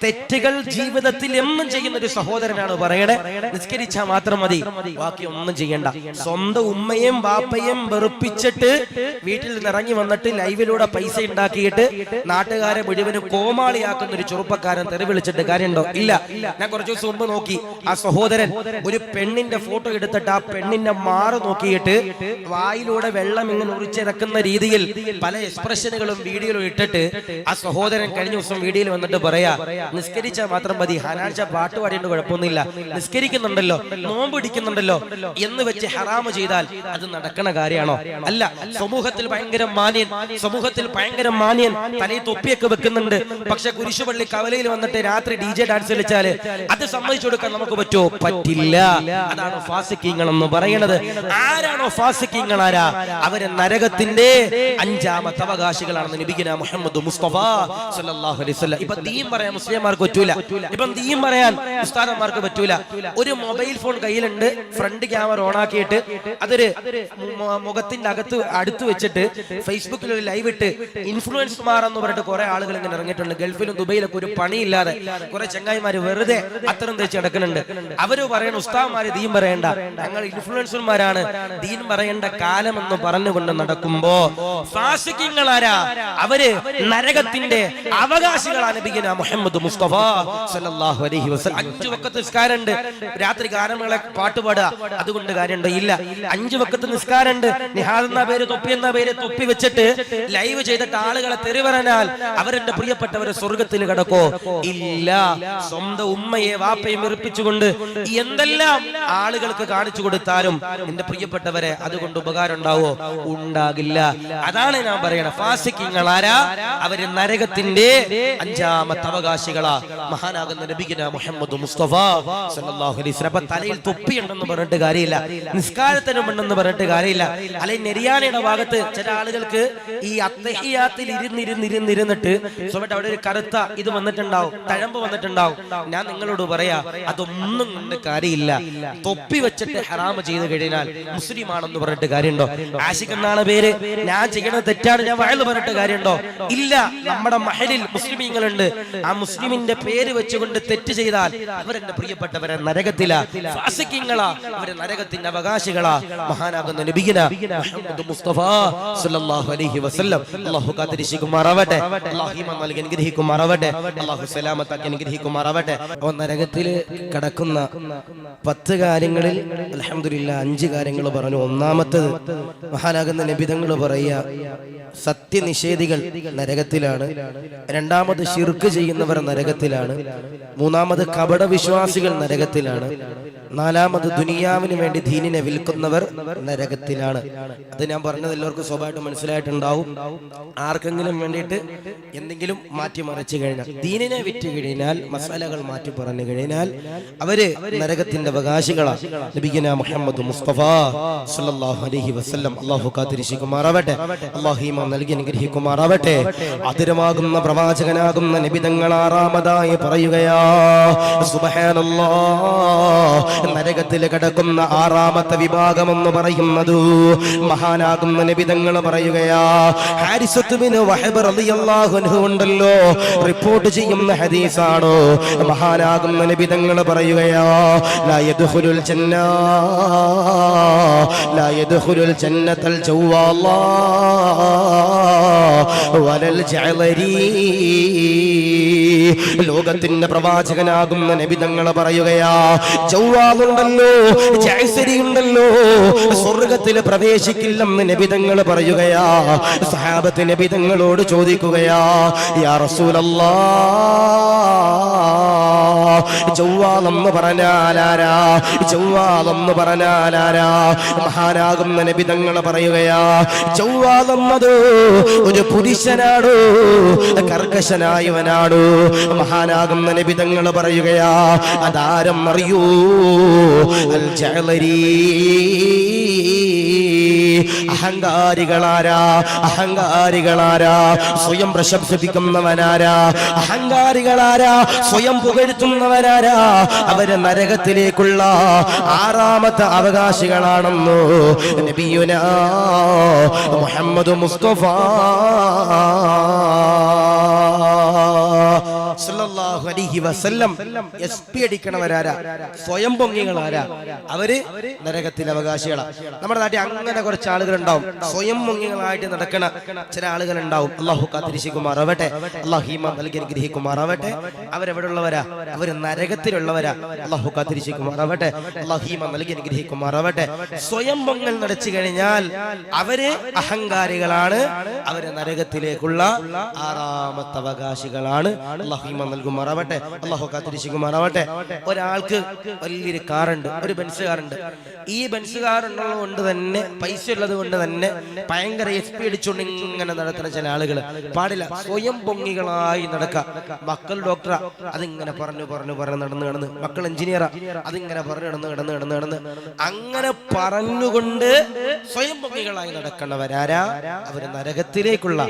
തെറ്റുകൾ ജീവിതത്തിൽ എന്നും ചെയ്യുന്ന ഒരു സഹോദരനാണ് പറയണേ, നിസ്കരിച്ചാൽ മാത്രം മതി, ബാക്കി ഒന്നും ചെയ്യണ്ട. സ്വന്തം ഉമ്മയും ബാപ്പയും വെറുപ്പിച്ചിട്ട് വീട്ടിൽ നിന്ന് ഇറങ്ങി വന്നിട്ട് ലൈവിലൂടെ പൈസ ഉണ്ടാക്കിയിട്ട് നാട്ടുകാരെ മുഴുവനും കോമാളിയാക്കുന്ന ഒരു ചെറുപ്പക്കാരൻ തെറി വിളിച്ചിട്ട് കാര്യമുണ്ടോ? ഇല്ല. ഞാൻ കുറച്ചു ദിവസം മുമ്പ് നോക്കി, ആ സഹോദരൻ ഒരു പെണ്ണിന്റെ ഫോട്ടോ എടുത്തിട്ട് ആ പെണ്ണിന്റെ മാറ് നോക്കിയിട്ട് വായിലൂടെ വെള്ളം ഇങ്ങനെ ഉറിച്ചിറക്കുന്ന രീതിയിൽ പല എക്സ്പ്രഷനുകളും വീഡിയോയിലും ഇട്ടിട്ട് ആ സഹോദരൻ കഴിഞ്ഞ ദിവസം വീഡിയോയിൽ വന്നിട്ട് പറയാ, നിസ്കരിച്ചാൽ മാത്രം മതി, ഹനാൻഷ പാട്ട് പാടിയിട്ട് കുഴപ്പമൊന്നുമില്ല, നിസ്കരിക്കുന്നുണ്ടല്ലോ, നോമ്പ് പിടിക്കുന്നുണ്ടല്ലോ എന്ന് വെച്ച് ഹറാമ് ചെയ്താൽ അത് നടക്കണ കാര്യമാണോ? അല്ല. സമൂഹത്തിൽ ഭയങ്കര മാന്യൻ, സമൂഹത്തിൽ ഭയങ്കര മാന്യൻ, തലയിൽ തൊപ്പിയൊക്കെ വെക്കുന്നുണ്ട്, പക്ഷെ കുരിശുപള്ളി കവലയിൽ വന്നിട്ട് രാത്രി DJ ഡാൻസ് കളിച്ചാല് അത് സമ്മതിച്ചു കൊടുക്കാൻ നമുക്ക് പറ്റുമോ? പറ്റില്ല. അതാണ് ഫാസിഖീങ്ങൾ എന്ന് പറയുന്നത്. ആരാണോ ഫാസിഖീങ്ങളാരാ? അവര് നരകത്തിന്റെ അഞ്ചാമത്തെ അവകാശികളാണെന്ന് നബിയുനാ മുഹമ്മദ് മുസ്തഫ സല്ലല്ലാഹു അലൈഹി വസല്ലം. ഇപ്പൊ ദീൻ പറയാൻ മുസ്ലിംമാർക്ക് പറ്റൂല, ഇപ്പം ദീൻ പറയാൻ ഉസ്താദന്മാർക്ക് പറ്റൂല. ഒരു മൊബൈൽ ഫോൺ കയ്യിലുണ്ട്, ഫ്രണ്ട് ക്യാമറ ഓൺ ആക്കിയിട്ട് അതൊരു മുഖത്തിന്റെ അകത്ത് അടുത്ത് വെച്ചിട്ട് ഫേസ്ബുക്കിൽ ഒരു ലൈവ് ഇട്ട് ഇൻഫ്ലുവൻസ്മാർ എന്ന് പറഞ്ഞിട്ട് കുറെ ആളുകൾ ഇങ്ങനെ ഇറങ്ങിയിട്ടുണ്ട്. ഗൾഫിലും ദുബൈയിലൊക്കെ ഒരു പണിയില്ലാതെ കുറെ ചങ്ങായിമാര് വെറുതെ അത്തരം തേച്ച് നടക്കുന്നുണ്ട്. അവര് പറയണ ഉസ്താദ്മാര് ദീൻ പറയണ്ട, ഞങ്ങൾ ഇൻഫ്ലുവൻസർമാരാണ്, ദീൻ പറയേണ്ട കാലം എന്ന് പറഞ്ഞുകൊണ്ട് നടക്കുമ്പോ ഫാസിഖീങ്ങളാരാ? അവര് നരകത്തിന്റെ അവകാശികളാണ് നബിയുനാ മുഹമ്മദ് മുസ്തഫ സല്ലല്ലാഹു അലൈഹി വസല്ലം. 5 വഖത്ത് നിസ്കാരമുണ്ട്, രാത്രി ഗാനങ്ങളെ പാട്ടുപാടുക, അതുകൊണ്ട് കാര്യമുണ്ടോ? ഇല്ല. 5 വഖത്ത് നിസ്കാരമുണ്ട്, നിഹാദ് എന്ന പേര്, തൊപ്പി എന്ന പേര് തൊപ്പി വെച്ചിട്ട് ലൈവ് ചെയ്തിട്ട് ആളുകളെ തെറി പറഞ്ഞാൽ അവരെന്റെ പ്രിയപ്പെട്ടവരെ സ്വർഗത്തിൽ കടക്കോ? ഇല്ല. സ്വന്തം ഉമ്മയെ വാപ്പയും വെറുപ്പിച്ചുകൊണ്ട് എന്തെല്ലാം ആളുകൾക്ക് കാണിച്ചു കൊടുത്താലും എന്റെ പ്രിയപ്പെട്ടവരെ അതുകൊണ്ട് ഉപകാരം ഉണ്ടാവോ? ഉണ്ടാകില്ല. അതാണ് ഞാൻ പറയണത്. ഫാസിഖീങ്ങളാരാ? അവര് നരകത്തിന്റെ അഞ്ചാമത്തെ അവകാശികളാ. മഹാനാകുന്ന നബിഗുന മുഹമ്മദ് മുസ്തഫ സല്ലല്ലാഹു അലൈഹി വസല്ലം. അപ്പൊ തലയിൽ തൊപ്പിയുണ്ടെന്ന് പറഞ്ഞിട്ട് കാര്യമില്ല, നിസ്കാരത്തിനുമുണ്ടെന്ന് പറഞ്ഞിട്ട് കാര്യമില്ല. അല്ലെങ്കിൽ നെരിയാനയുടെ ഭാഗത്ത് ചില ആളുകൾക്ക് ഈ അത്തഹിയാത്തിൽ ഇരുന്നിട്ട് സ്വന്തം അവിടെ ഒരു കറുത്ത ഇത് വന്നിട്ടുണ്ടാവും, തഴമ്പ് വന്നിട്ടുണ്ടാവും. ഞാൻ നിങ്ങളോട് പറയാ, അതൊന്നും കൊണ്ട് കാര്യമില്ല. തൊപ്പി വെച്ചിട്ട് ഹറാമ് ചെയ്ത് കഴിഞ്ഞാൽ മുസ്ലിം ആണെന്ന് പറഞ്ഞിട്ട് കാര്യമുണ്ടോ? ആശിഖ് എന്നാണ് പേര്, ഞാൻ ചെയ്യണത് തെറ്റാണ്, ഞാൻ വയല് പറഞ്ഞിട്ട് കാര്യമുണ്ടോ? ഇല്ല. നമ്മുടെ മഹലിൽ മുസ്ലിമീങ്ങളുണ്ട്, ആ മുസ്ലിമിന്റെ പേര് വെച്ചുകൊണ്ട് തെറ്റ് ചെയ്താൽ അവരെന്റെ പ്രിയപ്പെട്ടവരെ നരകത്തിലാ, ഫാസിഖീങ്ങളാ, അവര് നരകത്തിന്റെ അവകാശികളാ. മഹാനാകുന്ന നബിഗുന മുഹമ്മദ് മുസ്തഫ സല്ലല്ലാഹു അലൈഹി വസല്ലം അല്ലാഹു കാത്തിരിക്കുമാറാവട്ടെ, അല്ലാഹു ഈമാൻ നൽകി അനുഗ്രഹിക്കുമാറാവട്ടെ, അല്ലാഹു സലാമത്താക്കി അനുഗ്രഹിക്കുമാറാവട്ടെ. അവൻ നരകത്തിൽ കടക്കുന്ന 10 കാര്യങ്ങളിൽ അൽഹംദുലില്ലാഹ് 5 കാര്യങ്ങൾ പറഞ്ഞു. ഒന്നാമത്തേത് മഹാനാകുന്ന നബിതങ്ങൾ പറയുക, സത്യനിഷേധികൾ നരകത്തിലാണ്. രണ്ടാമത് ശിർക്ക് ചെയ്യുന്നവർ നരകത്തിലാണ്. മൂന്നാമത് കപട വിശ്വാസികൾ നരകത്തിലാണ്. നാലാമത് ദുനിയാവിന് വേണ്ടി ദീനിനെ വിൽക്കുന്നവർ നരകത്തിലാണ്. അത് ഞാൻ പറഞ്ഞത് എല്ലാവർക്കും സ്വാഭാവികമായിട്ട് മനസ്സിലായിട്ടുണ്ടാവും. ആർക്കെങ്കിലും വേണ്ടിയിട്ട് എന്തെങ്കിലും മാറ്റിമറിച്ചു കഴിഞ്ഞാൽ, ദീനിനെ വിറ്റ് കഴിഞ്ഞാൽ, മസാലകൾ മാറ്റി പറഞ്ഞു കഴിഞ്ഞാൽ അവര് നരകത്തിന്റെ അവകാശികളാണ്. നബിഗുന മുഹമ്മദ് മുസ്തഫ സല്ലല്ലാഹു അലൈഹി വസല്ലം അല്ലാഹു കാത്തിരിക്കുമാറാവട്ടെ, അല്ലാഹു ഈമാൻ നൽകി അനുഗ്രഹിക്കുമാറാവട്ടെ. അതിരമാകുന്ന പ്രവാചകനാകുന്ന നബിതങ്ങൾ ആറാമതായി പറയുകയാ, സുബ്ഹാനല്ലാഹ്, നരകത്തിൽ കിടക്കുന്ന ആറാമത്തെ വിഭാഗം എന്ന് പറയുന്നത് മഹാനാകുന്ന നബിതങ്ങൾ പറയുകയാ, ഹാരിസത്ത് ബിൻ വഹബ് റളിയല്ലാഹു അൻഹു ഉണ്ടല്ലോ, റിപ്പോർട്ട് ചെയ്യുന്ന ഹദീസാണ്. മഹാനാകുന്ന നബിതങ്ങൾ പറയുകയാ, ലാ യദ്ഖുലുൽ ജന്ന ലാ യദ്ഖുലുൽ ജന്നത്തൽ ജവ്വാല്ലാ വലൽ ജഅലരി. ലോകത്തിന്റെ പ്രവാചകനാകുന്ന നബിതങ്ങൾ പറയുകയാ, ജവ്വാലുണ്ടല്ലോ, ജഅസരി ഉണ്ടല്ലോ, സ്വർഗ്ഗത്തിൽ പ്രവേശിക്കില്ലെന്ന് നബിതങ്ങൾ പറയുകയാ. സഹാബത്ത് നബിതങ്ങളോട് ചോദിക്കുകയാ, യാ റസൂലല്ലാഹ്, ജവ്വാലെന്ന് പറഞ്ഞാലാരാ? ജവ്വാലെന്ന് പറഞ്ഞാലാരാ? മഹാനാകുന്ന നബിതങ്ങൾ പറയുകയാ, ജവ്വാലെന്നത് ഒരു പുരുഷനാണോ, കർക്കശനായവനാണോ? മഹാനാകുന്ന നബിതങ്ങൾ പറയുകയാ, അതാരം അറിയൂ? അൽ ജഅലരി. അഹങ്കാരികളാരാ? അഹങ്കാരികളാരാ? സ്വയം പ്രശംസിപ്പിക്കുന്നവനാരാ? അഹങ്കാരികളാരാ? സ്വയം പുകഴ്ത്തുന്നവരാരാ? അവര് നരകത്തിലേക്കുള്ള ആറാമത്തെ അവകാശികളാണെന്ന് നബിയുനാ മുഹമ്മദ് മുസ്തഫ സല്ലല്ലാഹു അലൈഹി വസല്ലം. എസ്പി അടിക്കണവരാരാ? സ്വയം പൊങ്ങികളാരാ? അവര് നരകത്തിലെ അവകാശികളാ. നമ്മുടെ നാട്ടിൽ അങ്ങനെ കുറച്ച് ആളുകൾ ഉണ്ടാവും, സ്വയം പൊങ്ങികളായിട്ട് നടക്കണ ചില ആളുകൾ ഉണ്ടാവും. അല്ലാഹു കാത്തിരിക്കുമാറാവട്ടെ, അല്ലാഹു ഈമാൻ നൽകി അനുഗ്രഹിക്കുമാറാവട്ടെ. അവരെവിടെ ഉള്ളവരാ? അവര് നരകത്തിലുള്ളവരാ. അല്ലാഹു കാത്തിരിക്കുമാറാവട്ടെ, അല്ലാഹു ഈമാൻ നൽകി അനുഗ്രഹിക്കുമാറാവട്ടെ. സ്വയം പൊങ്ങൽ നടച്ചു കഴിഞ്ഞാൽ അവര് അഹങ്കാരികളാണ്, അവര് നരകത്തിലേക്കുള്ള ആറാമത്തെ അവകാശികളാണ്. അല്ലാഹു ഈമാൻ നൽകുമാറാവട്ടെ, അല്ലാഹു കാത്തിരിക്കുമാറാവട്ടെ. ഒരാൾക്ക് വലിയൊരു കാറുണ്ട്, ഒരു ബെൻസ് കാറുണ്ട്. ഈ ബെൻസ് കാറുള്ളത് കൊണ്ട് തന്നെ, പൈസ ഉള്ളത് കൊണ്ട് തന്നെ ഭയങ്കര എസ്പി അടിച്ചുകൊണ്ട് ഇങ്ങനെ നടത്തുന്ന ചില ആളുകൾ പാടില്ല. സ്വയം പൊങ്ങികളായി നടക്കാം. മക്കൾ ഡോക്ടറാ, അതിങ്ങനെ പറഞ്ഞു നടന്ന് മക്കൾ എഞ്ചിനീയറാ, അതിങ്ങനെ പറഞ്ഞു നടന്ന് അങ്ങനെ പറഞ്ഞുകൊണ്ട് സ്വയം പൊങ്ങികളായി നടക്കണവരാരാ? അവര് നരകത്തിലേക്കുള്ള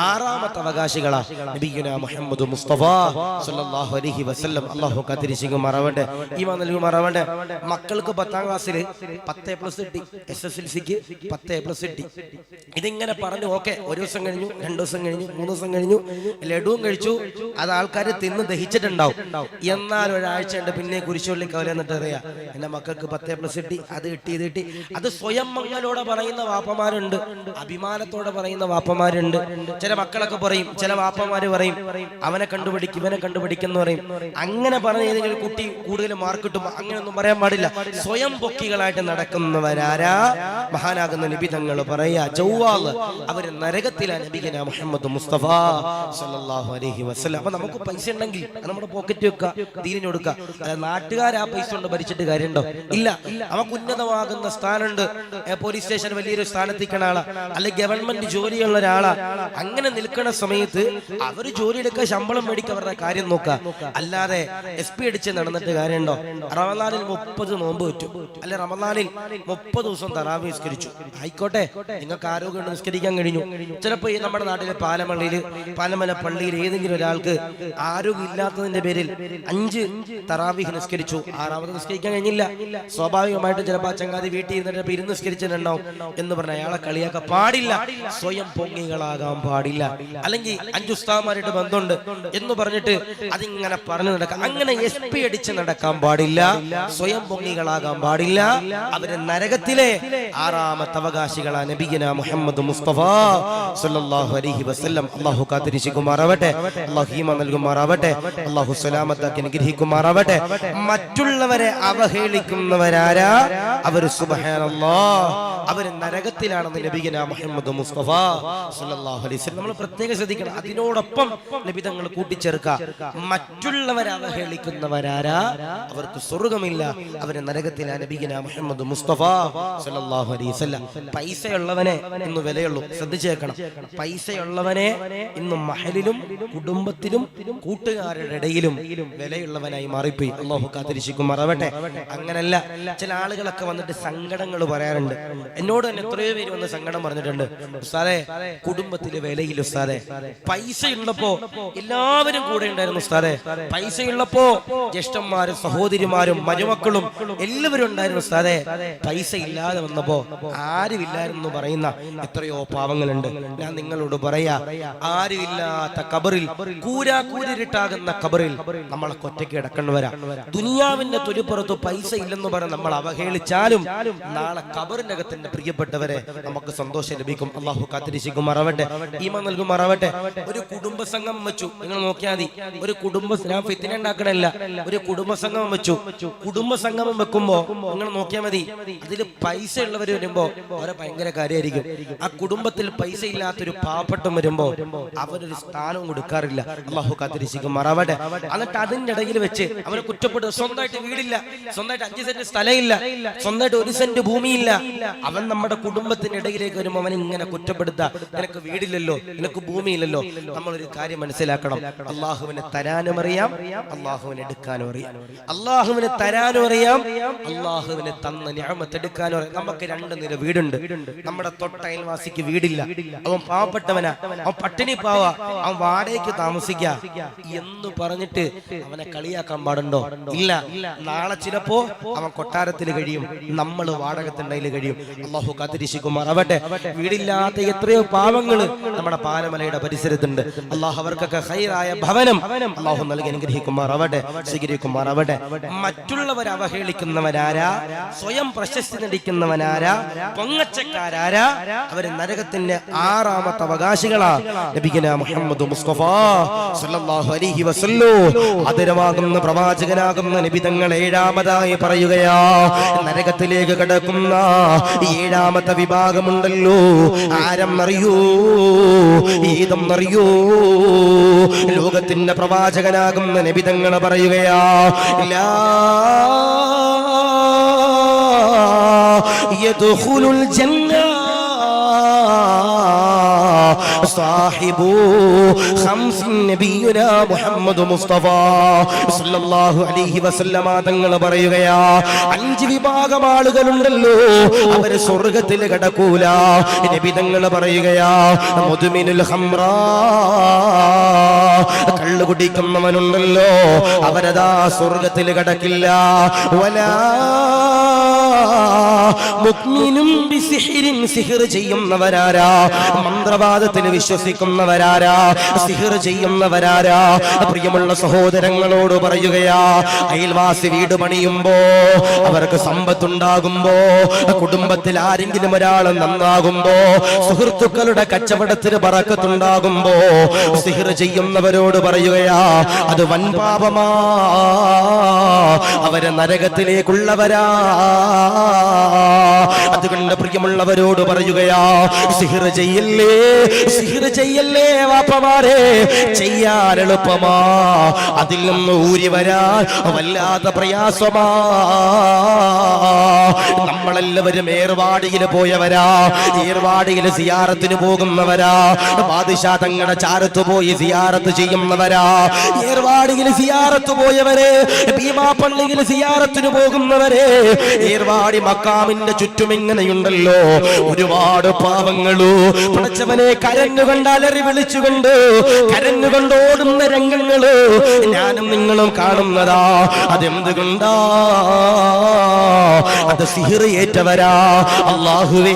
ആറാമത്തെ അവകാശികളാ. നബിയുനാ മുഹമ്മദ് മുസ്തഫ സല്ലല്ലാഹു അലൈഹി വസല്ലം അല്ലാഹു കാത്തിരിക്കുമാറാവട്ടെ, ഈമാൻ നൽകുമാറാവട്ടെ. മക്കൾക്ക് 10ാം ക്ലാസ്സിൽ 10+ കിട്ടി, SSLCക്ക് 10+ കിട്ടി. ഇതിങ്ങനെ പറഞ്ഞു, ഓക്കെ, ഒരു ദിവസം കഴിഞ്ഞു, 2 ദിവസം കഴിഞ്ഞു, 3 ദിവസം കഴിഞ്ഞു, ലഡുവും കഴിച്ചു. അത് ആൾക്കാർ തിന്ന് ദഹിച്ചിട്ടുണ്ടാവും. എന്നാൽ ഒരാഴ്ച ഉണ്ട് പിന്നെ കുരിശുള്ളി കവല എന്നിട്ട് അറിയാം, എന്റെ മക്കൾക്ക് 10+ കിട്ടി, അത് കിട്ടി, ഇത് കിട്ടി. അത് സ്വയം മംഗലോടെ പറയുന്ന വാപ്പമാരുണ്ട്, അഭിമാനത്തോടെ പറയുന്ന വാപ്പമാരുണ്ട്. ചില മക്കളൊക്കെ പറയും, ചില വാപ്പമാര് പറയും, അവനെ കണ്ടുപിടിക്കും ഇവനെ കണ്ടുപിടിക്കുന്ന പറയും. അങ്ങനെ പറഞ്ഞ ഏതെങ്കിലും കുട്ടി കൂടുതൽ മാർക്ക് കിട്ടും, അങ്ങനെയൊന്നും പറയാൻ പാടില്ല. സ്വയം പൊക്കികളായിട്ട് നടക്കുന്നവരാരാ? മഹാനാകുന്ന നബി തങ്ങൾ പറയാ ജൗവാൽ, അവര് നരകത്തിലാണ്. നബിഗന മുഹമ്മദ് മുസ്തഫ സല്ലല്ലാഹു അലൈഹി വസല്ലം. അപ്പൊ നമുക്ക് പൈസ ഉണ്ടെങ്കിൽ നമ്മുടെ പോക്കറ്റ് വെക്കുക, ദീനിന് കൊടുക്കുക. അതായത് നാട്ടുകാർ ആ പൈസ കൊണ്ട് ഭരിച്ചിട്ട് കാര്യമുണ്ടോ? ഇല്ല. നമുക്ക് ഉന്നതമാകുന്ന സ്ഥാനമുണ്ട്, പോലീസ് സ്റ്റേഷൻ വലിയൊരു സ്ഥാനത്തേക്കണ ആളാ, അല്ലെങ്കിൽ ഗവൺമെന്റ് ജോലിയുള്ള ഒരാളാ. അങ്ങനെ നിൽക്കുന്ന സമയത്ത് അവര് ജോലി എടുക്കുക, ശമ്പളം മേടിക്കുക, അവരുടെ കാര്യം നോക്കുക. അല്ലാതെ SP അടിച്ച് നടന്നിട്ട് കാര്യമുണ്ടോ? റമദാനിൽ 30 നോമ്പ് വെച്ചു, അല്ലെ റമദാനിൽ 30 ദിവസം തറാവീഹ് നിസ്കരിച്ചു. ആയിക്കോട്ടെ, നിങ്ങൾക്ക് ആരോഗ്യം നിസ്കരിക്കാൻ കഴിഞ്ഞു. ചിലപ്പോ ഈ നമ്മുടെ നാട്ടിലെ പാലമല പള്ളിയിൽ ഏതെങ്കിലും ഒരാൾക്ക് ആരോഗ്യം ഇല്ലാത്തതിന്റെ പേരിൽ 5 തറാവീഹ് നിസ്കരിച്ചു, 6ാമത് നിസ്കരിക്കാൻ കഴിഞ്ഞില്ല. സ്വാഭാവികമായിട്ടും ചിലപ്പോൾ ആ ചങ്ങാതി വീട്ടിൽ ഇരുന്നിട്ട് ഇരുന്ന് നിസ്കരിച്ചിട്ടുണ്ടാവും എന്ന് പറഞ്ഞ അയാളെ കളിയാക്കാൻ പാടില്ല. സ്വയം പൊങ്ങികളാകാൻ പാടില്ല. അല്ലെങ്കിൽ 5 ഉസ്താദുമാരായിട്ട് ബന്ധമുണ്ട് എന്ന് പറഞ്ഞിട്ട് അതിങ്ങനെ പറഞ്ഞു നടക്കാം. അങ്ങനെ SP അടിച്ച് നടക്കാൻ പാടില്ല, സ്വയം പൊങ്ങികളാകാൻ പാടില്ല. അവര് നരകത്തിലെ 6ാമത്തെ അവകാശികളാ നബിഗന മുഹമ്മദ് മുസ്തഫ സല്ലല്ലാഹു അലൈഹി വസല്ലം. അല്ലാഹു കാത്തിരിക്കുമാറാവട്ടെ, അല്ലാഹു ഈമാൻ നൽകുമാറാവട്ടെ, അല്ലാഹു സലാമത്താക്കി അനുഗ്രഹിക്കുമാറാവട്ടെ. മറ്റുള്ളവരെ അവഹേളിക്കുന്നവരാരാ? അവര് സുബ്ഹാനല്ലാഹ്, അവര് നരകത്തിലാണെന്ന് നബിഗന മുഹമ്മദ് മുസ്തഫ സല്ലല്ലാഹു അലൈഹി വസല്ലം. നമ്മൾ പ്രത്യേകം ശ്രദ്ധിക്കണം. അതിനോടൊപ്പം നബി തങ്ങൾ കൂട്ടിച്ചേർക്കുക, മറ്റുള്ളവരെ അവഹേളിക്കുന്നവരാരാ? അവർക്ക് സ്വർഗ്ഗമില്ല, അവര് നരകത്തിലാണ്. നബിഗന മുഹമ്മദ് മുസ്തഫ സല്ലല്ലാഹു അലൈഹി വസല്ലം. പൈസയുള്ളവനെ ഇന്ന് വിലയുള്ളൂ, ശ്രദ്ധിച്ചേക്കണം. പൈസയുള്ളവനെ ഇന്ന് മഹലിലും കുടുംബത്തിലും കൂട്ടുകാരുടെ ഇടയിലും വിലയുള്ളവനായി മാറിപ്പോയി. അല്ലാഹു കാത്തിരിക്കുമാറാവട്ടെ. അങ്ങനല്ല, ചില ആളുകളൊക്കെ വന്നിട്ട് സങ്കടങ്ങൾ പറയാറുണ്ട്. എന്നോട് തന്നെ എത്രയോ പേര് വന്ന് സങ്കടം പറഞ്ഞിട്ടുണ്ട്. ഉസ്താദേ, കുടുംബത്തില് വിലയില്ല ഉസ്താദേ. പൈസ ഉള്ളപ്പോ എല്ലാവരും കൂടെ ഉണ്ടായിരുന്നു ഉസ്താദേ. പൈസയുള്ളപ്പോ ജ്യേഷ്ഠന്മാരും സഹോദരിമാരും മരുമക്കളും എല്ലാവരും ഉണ്ടായിരുന്നു ഉസ്താദേ. പൈസ ഇല്ലാതെ വന്നപ്പോ ആരുമില്ലായിരുന്നു പറയുന്ന എത്രയോ പാവങ്ങളുണ്ട്. ഞാൻ നിങ്ങളോട് പറയാ, ആരുമില്ലാത്ത കബറിൽ, കൂരാകൂരിട്ടാകുന്ന കബറിൽ നമ്മളൊക്കെ ഒറ്റയ്ക്ക് കിടക്കണ്ടവരാ. ദുനിയാവിന്റെ തൊലിപ്പുറത്ത് പൈസ ഇല്ലെന്ന് പറഞ്ഞ് നമ്മൾ അവഹേളിച്ചാലും നാളെ കബറിന്റെ അകത്തിന്റെ പ്രിയപ്പെട്ടവരെ നമുക്ക് സന്തോഷം ലഭിക്കും. അല്ലാഹു കാത്തിരിക്കുമാറാവട്ടെ, ഈമാൻ നൽകുമാറാവട്ടെ. ഒരു കുടുംബ സംഗമം വെച്ചു, നിങ്ങൾ നോക്കിയാൽ മതി. ഒരു ഞാൻ ഫിത്ന ഉണ്ടാക്കണല്ല, ഒരു കുടുംബ സംഗമം വെച്ചു. കുടുംബ സംഗമം വെക്കുമ്പോ നിങ്ങൾ നോക്കിയാൽ മതി, അതിൽ പൈസ ഉള്ളവർ വരുമ്പോ അവരെ ഭയങ്കര കാര്യമായിരിക്കും. ആ കുടുംബത്തിൽ പൈസ ഇല്ലാത്തൊരു പാവപ്പെട്ടം വരുമ്പോ അവരൊരു സ്ഥാനവും കൊടുക്കാറില്ല. അല്ലാഹു കാത്തിരിക്കുമാറാവട്ടെ. എന്നിട്ട് അതിന്റെ ഇടയിൽ വെച്ച് അവരെ കുറ്റപ്പെടും. സ്വന്തമായിട്ട് വീടില്ല, സ്വന്തമായിട്ട് 5 സെന്റ് സ്ഥലമില്ല, സ്വന്തമായിട്ട് 1 സെന്റ് ഭൂമിയില്ല. അവൻ നമ്മുടെ കുടുംബത്തിന്റെ ഇടയിലേക്ക് വരുമ്പോൾ അവൻ ഇങ്ങനെ കുറ്റപ്പെടുത്താ, നിനക്ക് വീടില്ലല്ലോ, നിനക്ക് ഭൂമിയില്ലല്ലോ. നമ്മളൊരു കാര്യം മനസ്സിലാക്കണം, അള്ളാഹുവിനെ തരാനും അറിയാം, അള്ളാഹുവിനെ എടുക്കാനും അറിയാം. അള്ളാഹുവിനെ തരാനും അറിയാം, അള്ളാഹുവിനെ തന്ന നിഅമത്ത് എടുക്കാനും അറിയാം. നമുക്ക് 2 നില വീടുണ്ട്, നമ്മുടെ തൊട്ടയൽവാസിക്ക് വീടില്ല, അവൻ പാവപ്പെട്ടവനാ, അവൻ പട്ടിണി പാവ, അവൻ വാടകയ്ക്ക് താമസിക്ക എന്ന് പറഞ്ഞിട്ട് അവനെ കളിയാക്കാൻ പാടുണ്ടോ? ഇല്ല. നാളെ ചിലപ്പോ അവൻ കൊട്ടാരത്തിൽ കഴിയും, നമ്മൾ വാടകത്തിണ്ടയിൽ കഴിയും. അല്ലാഹു കാത്തിരിക്കുമാറാവട്ടെ. വീടില്ലാത്ത എത്രയോ പാവങ്ങള് നമ്മുടെ പാലമലയുടെ പരിസരത്തുണ്ട്. അല്ലാഹു അവർക്കൊക്കെ ഖൈറായ ഭവനം അല്ലാഹു നൽകി അനുഗ്രഹിക്കുമാറാവട്ടെ, സ്വീകരിക്കുമാറാവട്ടെ. മറ്റുള്ളവരെ അവഹേളിക്കുന്നവരാരാ? സ്വയം പ്രശസ്തി നടിക്കുന്നവനാരാ? പൊങ്ങച്ചക്കാരാരാ? അവര് നരകത്തിന്റെ 6ാമത്തെ അവകാശികളാ. നബിഗന മുഹമ്മദ് മുസ്തഫ സല്ലല്ലാഹു അലൈഹി വസല്ലം ആദരവാകുന്ന പ്രവാചകനാകുന്ന നബി തങ്ങൾ 7ാമതായി പറയുകയാ, നരകത്തിലേക്ക് കടക്കുന്ന 7ാമത്തെ വിഭാഗമുണ്ടല്ലോ, ആരെന്നറിയോ? ഏതെന്നറിയോ? ലോകത്തിന്റെ പ്രവാചകനാകുന്ന നബി തങ്ങൾ പറയുകയാ, ലാ യദ്ഖുലുൽ ജന്ന സാഹിബു ഖംസിൻ നബിയുനാ മുഹമ്മദ് മുസ്തഫ സല്ലല്ലാഹു അലൈഹി വസല്ലമ തങ്ങൾ പറയുകയാ, 5 വിഭാഗം ആളുകളുണ്ടല്ലോ, അവര് സ്വർഗ്ഗത്തിൽ കടക്കൂല. നബി തങ്ങൾ പറയുകയാ, മുദ്മിനുൽ ഖംറാ, കള്ളു കുടിക്കുന്നവനുണ്ടല്ലോ, അവരതാ സ്വർഗ്ഗത്തിൽ കടക്കില്ല. വലാ മുഅ്മിനും ബിസിഹ്റിൻ, സിഹ്ർ ചെയ്യുന്നവരാരാ? മന്ത്രവാദത്തിൽ വിശ്വസിക്കുന്നവരാരാ? സിഹ്ർ ചെയ്യുന്നവരാരാ? പ്രിയമുള്ള സഹോദരങ്ങളോട് പറയുകയാ, അയൽവാസി വീട് പണിയുമ്പോ, അവർക്ക് സമ്പത്തുണ്ടാകുമ്പോ, കുടുംബത്തിൽ ആരെങ്കിലും ഒരാൾ നന്നാകുമ്പോ, സുഹൃത്തുക്കളുടെ കച്ചവടത്തിന് ബറക്കത്തുണ്ടാകുമ്പോ, സിഹ്ർ ചെയ്യുന്നവരോട് പറയുക, പറയുകയാ, അത് വൻപാപമാ, അവരെ നരകത്തിലേക്കുള്ളവരാ. അതുകൊണ്ട് പ്രിയമുള്ളവരോട് പറയുകയാ, സിഹ്ർ ചെയ്യല്ലേ, സിഹ്ർ ചെയ്യല്ലേ വാപ്പമാരെ. ചെയ്യാൻ എളുപ്പമാ, അതിൽ നിന്ന് ഊരി വരാൻ വല്ലാത്ത പ്രയാസമാ. നമ്മളെല്ലാവരും ഏർവാടിയിൽ പോയവരാ, ഏർവാടിയിൽ സിയാറത്തിന് പോകുന്നവരാ, ബാദിഷാ തങ്ങളുടെ ചാരത്ത് പോയി സിയാറത്ത് ചെയ്യുന്നവരാ. ഏർവാടിയിൽ സിയാറത്ത് പോയവരെ, ഭീമാപള്ളിയിൽ സിയാറത്തിന് പോകുന്നവരെ, ഏർവാടി മക്കാമിന്റെ ചുറ്റും ഇങ്ങനെയുണ്ടല്ലോ ഒരുപാട് പാവങ്ങളോ. പടച്ചവനെ കരഞ്ഞുകൊണ്ട് അലറി വിളിച്ചുകൊണ്ട് കരഞ്ഞുകൊണ്ട് ഓടുന്ന രംഗങ്ങള് ഞാനും നിങ്ങളും കാണുന്നതാ. അതെന്തുകൊണ്ടാ? അത് സിഹ്ർ ഏറ്റവരാ. അല്ലാഹുവേ,